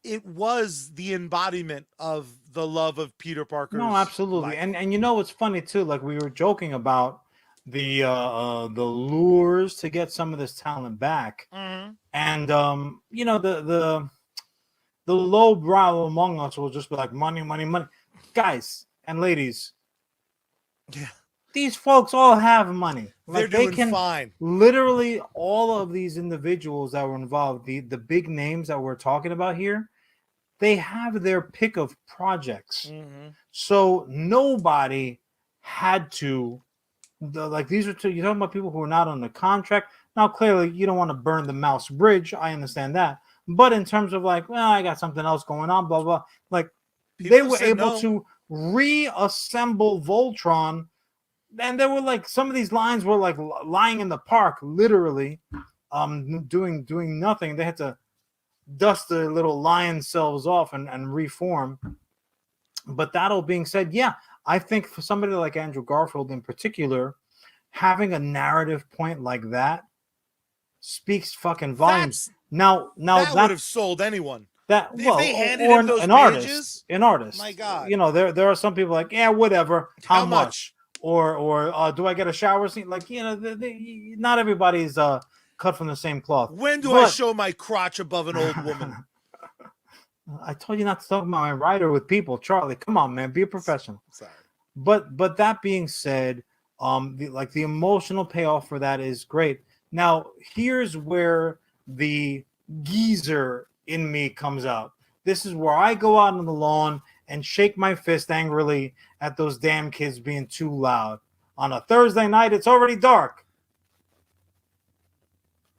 Speaker 3: it was the embodiment of the love of Peter Parker's
Speaker 1: No, absolutely.
Speaker 3: life.
Speaker 1: And you know what's funny too? Like we were joking about the lures to get some of this talent back.
Speaker 3: Mm-hmm.
Speaker 1: And you know, the low brow among us will just be like money, money, money. Guys and ladies.
Speaker 3: Yeah.
Speaker 1: These folks all have money.
Speaker 3: They're
Speaker 1: Like, they
Speaker 3: doing
Speaker 1: can
Speaker 3: fine.
Speaker 1: Literally, all of these individuals that were involved, the big names that we're talking about here, they have their pick of projects.
Speaker 3: Mm-hmm.
Speaker 1: So nobody had to, like these are you're talking about people who are not on the contract. Now, clearly, you don't want to burn the mouse bridge. I understand that. But in terms of like, well, I got something else going on, blah, blah. Like,
Speaker 3: People
Speaker 1: they were able
Speaker 3: no.
Speaker 1: to reassemble Voltron. And there were like some of these lines were like lying in the park, literally, doing nothing. They had to dust the little lion cells off and reform. But that all being said, yeah, I think for somebody like Andrew Garfield in particular, having a narrative point like that speaks fucking volumes. Now
Speaker 3: that would have sold anyone.
Speaker 1: That
Speaker 3: if
Speaker 1: well,
Speaker 3: they handed
Speaker 1: or
Speaker 3: him those
Speaker 1: an
Speaker 3: pages,
Speaker 1: artist.
Speaker 3: My God,
Speaker 1: you know there are some people like, yeah, whatever.
Speaker 3: How much?
Speaker 1: Or do I get a shower scene? Like, you know, not everybody's cut from the same cloth.
Speaker 3: When do I show my crotch above an old woman?
Speaker 1: I told you not to talk about my writer with people, Charlie. Come on, man, be a professional.
Speaker 3: Sorry.
Speaker 1: But that being said, the emotional payoff for that is great. Now, here's where the geezer in me comes out. This is where I go out on the lawn and shake my fist angrily at those damn kids being too loud. On a Thursday night, it's already dark.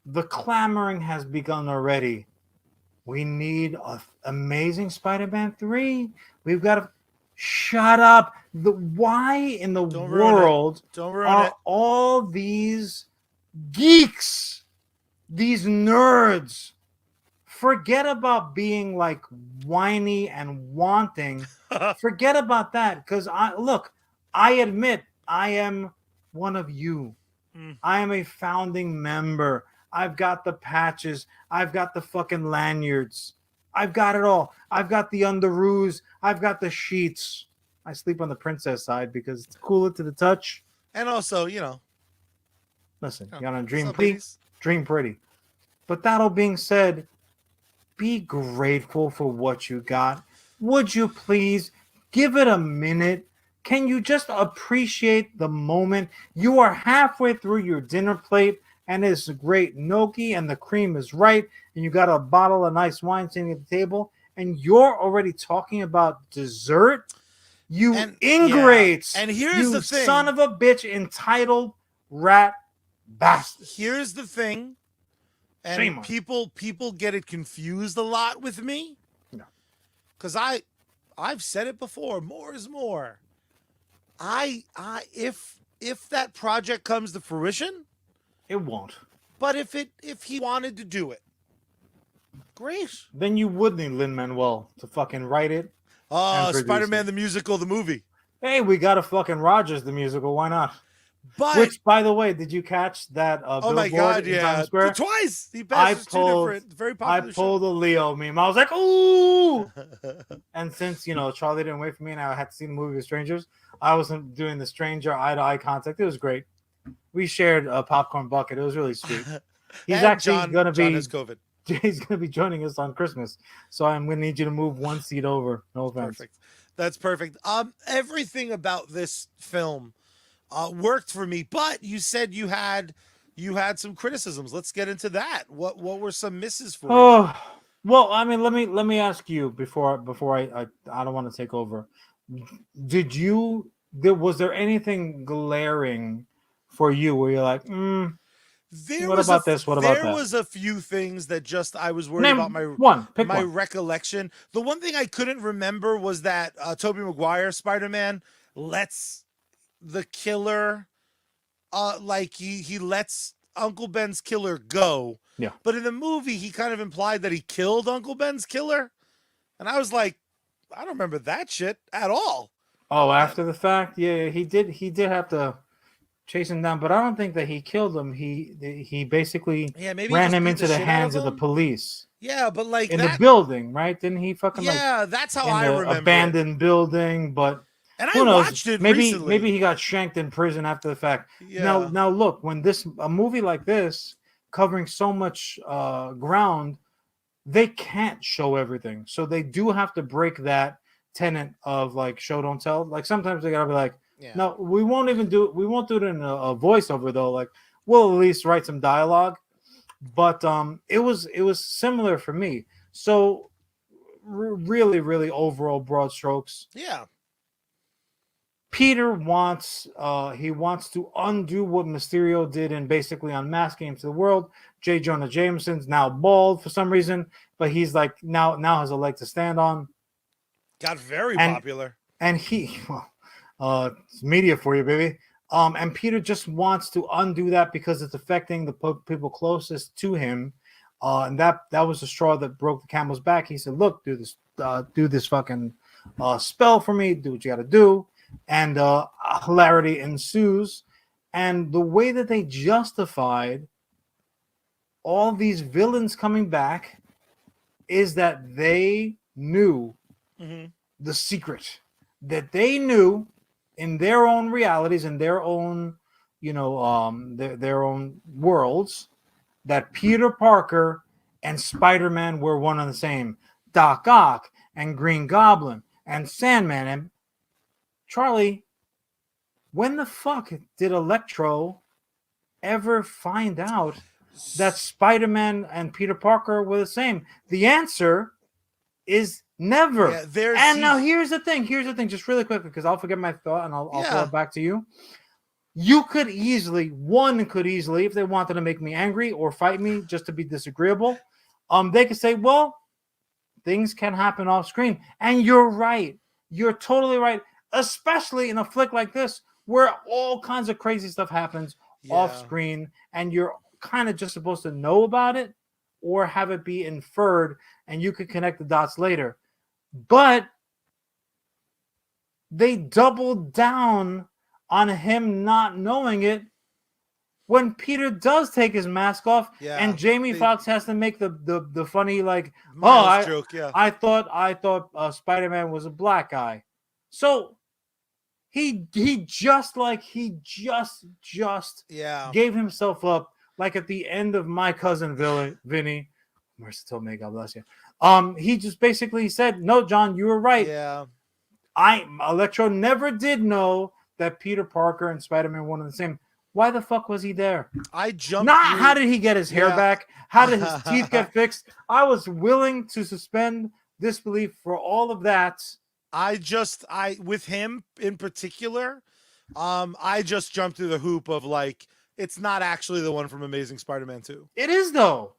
Speaker 1: The clamoring has begun already. We need an Amazing Spider-Man 3. We've got to... Shut up. Why in the world are all these geeks, these nerds, forget about being like whiny and wanting. Forget about that, because I admit I am one of you. I am a founding member. I've got the patches. I've got the fucking lanyards. I've got it all. I've got the underoos. I've got the sheets. I sleep on the princess side because it's cooler to the touch.
Speaker 3: And also, you know.
Speaker 1: Listen, you want to dream pretty? Dream pretty. But that all being said, be grateful for what you got. Would you please give it a minute? Can you just appreciate the moment? You are halfway through your dinner plate and it's a great gnocchi and the cream is right and you got a bottle of nice wine sitting at the table and you're already talking about dessert? You ingrates.
Speaker 3: Yeah. And here's the thing.
Speaker 1: Son of a bitch, entitled rat bastard.
Speaker 3: Here's the thing. And people get it confused a lot with me.
Speaker 1: No.
Speaker 3: Because I've said it before, more is more. If that project comes to fruition,
Speaker 1: It won't.
Speaker 3: But if he wanted to do it, great.
Speaker 1: Then you would need Lin-Manuel to fucking write it and produce
Speaker 3: Spider-Man
Speaker 1: it.
Speaker 3: the musical, the movie.
Speaker 1: Hey, we got a fucking Rogers the musical. Why not?
Speaker 3: But
Speaker 1: Which, by the way, did you catch that
Speaker 3: oh
Speaker 1: billboard
Speaker 3: my god,
Speaker 1: in
Speaker 3: yeah,
Speaker 1: Times Square?
Speaker 3: twice. He
Speaker 1: I
Speaker 3: passes two
Speaker 1: pulled,
Speaker 3: different, very
Speaker 1: I
Speaker 3: popular
Speaker 1: pulled a Leo meme. I was like, ooh. And since Charlie didn't wait for me, and I had to see the movie with strangers, I wasn't doing the stranger eye-to-eye contact. It was great. We shared a popcorn bucket. It was really sweet. He's
Speaker 3: And
Speaker 1: actually
Speaker 3: John
Speaker 1: gonna be
Speaker 3: has COVID.
Speaker 1: he's gonna be joining us on Christmas. So I'm gonna need you to move one seat over. No offense.
Speaker 3: Perfect. That's perfect. Everything about this film worked for me, but you said you had some criticisms. Let's get into that. What were some misses for you?
Speaker 1: Oh well, I mean, let me ask you before I don't want to take over. Was there anything glaring for you where you're like, what about this? What about that?
Speaker 3: There was a few things that just I was worried
Speaker 1: Name
Speaker 3: about my
Speaker 1: one. Pick
Speaker 3: my
Speaker 1: one.
Speaker 3: recollection. The one thing I couldn't remember was that Tobey Maguire Spider-Man lets the killer like he lets Uncle Ben's killer go.
Speaker 1: Yeah.
Speaker 3: But in the movie he kind of implied that he killed Uncle Ben's killer. And I was like, I don't remember that shit at all.
Speaker 1: Oh, after the fact, yeah, he did have to chase him down, but I don't think that he killed him. He basically
Speaker 3: Maybe he
Speaker 1: ran
Speaker 3: just
Speaker 1: him
Speaker 3: beat
Speaker 1: into
Speaker 3: the
Speaker 1: the
Speaker 3: shit out
Speaker 1: hands of the
Speaker 3: him.
Speaker 1: police
Speaker 3: Yeah, but like
Speaker 1: in
Speaker 3: that,
Speaker 1: the building, right? Didn't he fucking
Speaker 3: that's how
Speaker 1: in
Speaker 3: I
Speaker 1: the
Speaker 3: remember it.
Speaker 1: abandoned building? But
Speaker 3: And
Speaker 1: who
Speaker 3: I
Speaker 1: knows?
Speaker 3: watched it
Speaker 1: Maybe
Speaker 3: recently.
Speaker 1: he got shanked in prison after the fact.
Speaker 3: Yeah.
Speaker 1: Now look, when a movie like this covering so much ground, they can't show everything, so they do have to break that tenet of like show don't tell. Like sometimes they gotta be like, no, we won't do it in a voiceover though. Like we'll at least write some dialogue. But it was similar for me. So really, really overall broad strokes.
Speaker 3: Yeah.
Speaker 1: Peter wants to undo what Mysterio did in basically unmasking him to the world. J. Jonah Jameson's now bald for some reason, but he's like now has a leg to stand on.
Speaker 3: Got very popular.
Speaker 1: And it's media for you, baby. And Peter just wants to undo that because it's affecting the people closest to him. And that was the straw that broke the camel's back. He said, look, do this fucking spell for me. Do what you got to do. And hilarity ensues. And the way that they justified all these villains coming back is that they knew the secret, that they knew in their own realities, in their own, their own worlds, that Peter Parker and Spider-Man were one and the same. Doc Ock and Green Goblin and Sandman. And Charlie, when the fuck did Electro ever find out that Spider-Man and Peter Parker were the same? The answer is never.
Speaker 3: Yeah,
Speaker 1: now here's the thing, just really quickly, because I'll forget my thought and I'll throw it back to you. One could easily, if they wanted to make me angry or fight me just to be disagreeable, they could say, well, things can happen off screen. And you're right. You're totally right. Especially in a flick like this, where all kinds of crazy stuff happens off screen, and you're kind of just supposed to know about it or have it be inferred, and you could connect the dots later. But they doubled down on him not knowing it when Peter does take his mask off, and Jamie Foxx has to make the funny like,
Speaker 3: joke.
Speaker 1: I thought Spider-Man was a black guy. So he just gave himself up, like at the end of My Cousin Vinny. Mercy Tomei, God bless you. He just basically said, no, John, you were right.
Speaker 3: Yeah.
Speaker 1: Electro never did know that Peter Parker and Spider-Man were one and the same. Why the fuck was he there? How did he get his hair back? How did his teeth get fixed? I was willing to suspend disbelief for all of that.
Speaker 3: With him in particular, I just jumped through the hoop of like, it's not actually the one from Amazing Spider-Man 2.
Speaker 1: It is though.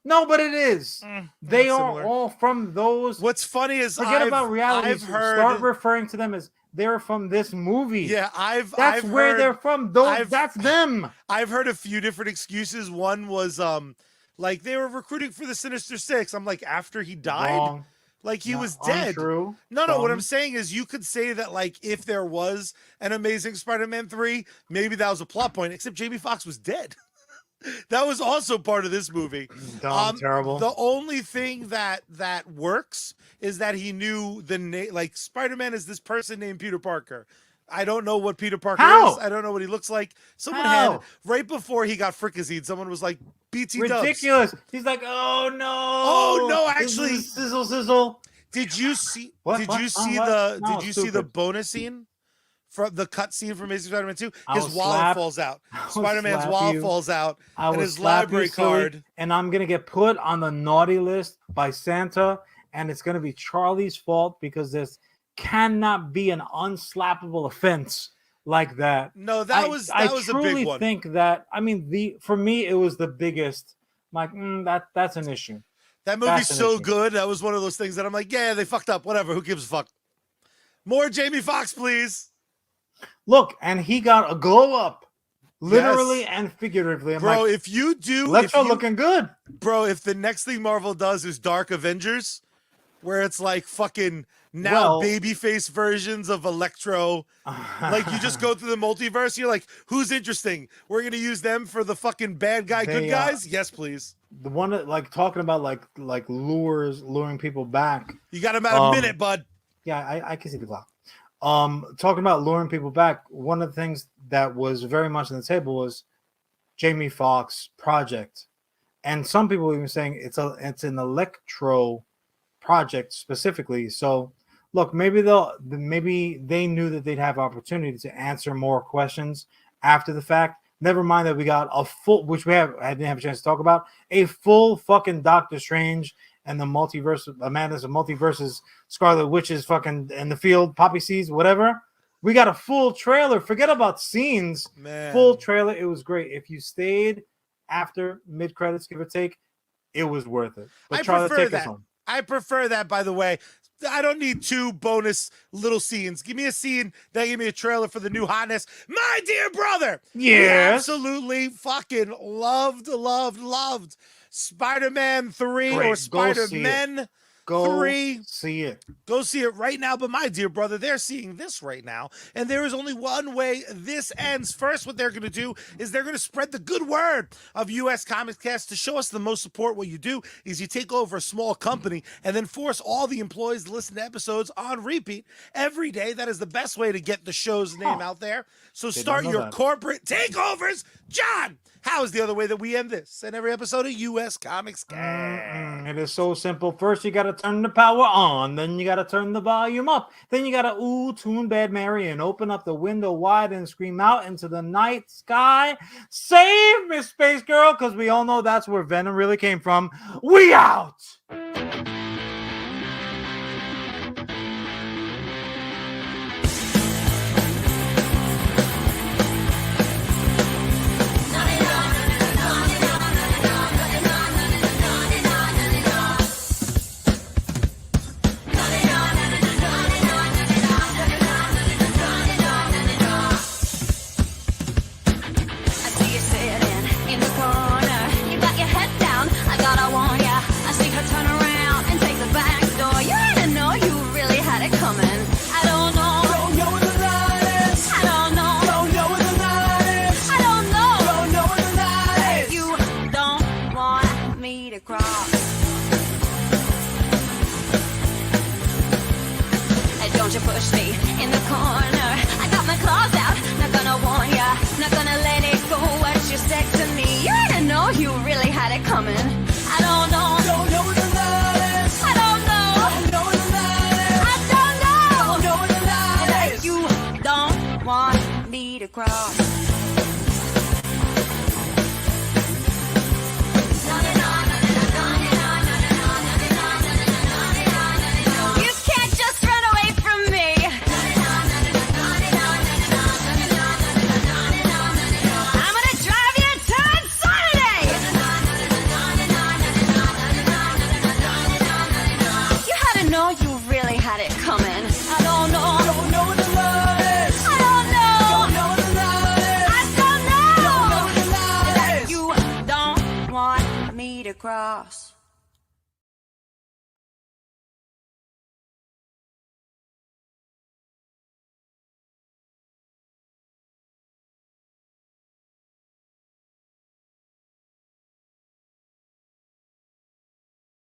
Speaker 1: No, but it is. They are all from those.
Speaker 3: What's funny is
Speaker 1: forget about reality. Start referring to them as they're from this movie.
Speaker 3: Yeah,
Speaker 1: that's where
Speaker 3: heard,
Speaker 1: they're from. That's them.
Speaker 3: I've heard a few different excuses. One was like they were recruiting for the Sinister Six. I'm like, after he died,
Speaker 1: Wrong.
Speaker 3: like he
Speaker 1: No,
Speaker 3: was dead.
Speaker 1: untrue.
Speaker 3: No, what I'm
Speaker 1: Dumb.
Speaker 3: saying is you could say that like if there was an Amazing Spider-Man 3, maybe that was a plot point, except Jamie Foxx was dead. That was also part of this movie.
Speaker 1: Dumb, terrible.
Speaker 3: The only thing that works is that he knew the name. Like Spider-Man is this person named Peter Parker. I don't know what Peter Parker is. I don't know what he looks like. Someone had right before he got fricazine. Someone was like, "BT
Speaker 1: ridiculous." Dubs. He's like, "Oh no,
Speaker 3: oh no!" Actually,
Speaker 1: sizzle.
Speaker 3: Did you see?
Speaker 1: What?
Speaker 3: Did you see the? No, did you see the bonus scene? From the cut scene from Amazing Spider-Man 2, his wallet falls out. Spider-Man's wallet falls out, and his library card.
Speaker 1: And I'm gonna get put on the naughty list by Santa, and it's gonna be Charlie's fault because this cannot be an unslappable offense like that.
Speaker 3: No, that was a big one. I truly
Speaker 1: think that. I mean, for me, it was the biggest. Like that's an issue.
Speaker 3: That movie's so good. That was one of those things that I'm like, yeah, they fucked up. Whatever. Who gives a fuck? More Jamie Foxx, please.
Speaker 1: Look, and he got a glow up, literally and figuratively. I'm
Speaker 3: bro,
Speaker 1: like,
Speaker 3: if you do,
Speaker 1: Electro looking good,
Speaker 3: bro. If the next thing Marvel does is Dark Avengers, where it's like fucking now babyface versions of Electro, like you just go through the multiverse. You're like, who's interesting? We're gonna use them for the fucking bad guy, good guys. Yes, please.
Speaker 1: The one that like talking about like luring people back.
Speaker 3: You got about a minute, bud.
Speaker 1: Yeah, I can see the clock. Talking about luring people back, one of the things that was very much on the table was Jamie Foxx project, and some people even saying it's an Electro project specifically. So look, maybe they knew that they'd have opportunity to answer more questions after the fact. Never mind that we got a full, which I didn't have a chance to talk about, a full fucking Doctor Strange and the multiverse, Amanda's of multiverses, Scarlet Witch is fucking in the field, poppy seeds, whatever. We got a full trailer. Forget about scenes.
Speaker 3: Man.
Speaker 1: Full trailer. It was great. If you stayed after mid credits, give or take, it was worth it. But
Speaker 3: I prefer that, by the way. I don't need 2 bonus little scenes. Give me a scene that give me a trailer for the new hotness. My dear brother.
Speaker 1: Yes.
Speaker 3: Absolutely fucking loved Spider-Man 3
Speaker 1: Great.
Speaker 3: or Spider-Men 3.
Speaker 1: See it.
Speaker 3: Go see it right now. But my dear brother, they're seeing this right now. And there is only one way this ends. First, what they're going to do is they're going to spread the good word of USComics Cast. To show us the most support, what you do is you take over a small company and then force all the employees to listen to episodes on repeat every day. That is the best way to get the show's name out there. So start your corporate takeovers. John, how is the other way that we end this and every episode of USComics Cast?
Speaker 1: It is so simple. First, you got to turn the power on. Then you got to turn the volume up. Then you got to tune Bad Mary and open up the window wide and scream out into the night sky. Save me, Space Girl, because we all know that's where Venom really came from. We out!
Speaker 4: Don't you push me in the corner. I got my claws out, not gonna warn ya, not gonna let it go. What you said to me, you didn't know you really had it coming. I don't know. Don't know what the lie is. I don't know. Don't know what the lie is. I don't know. Don't know what the lie is. You don't want me to cross. Coming. I don't know. Don't know what the love to cross.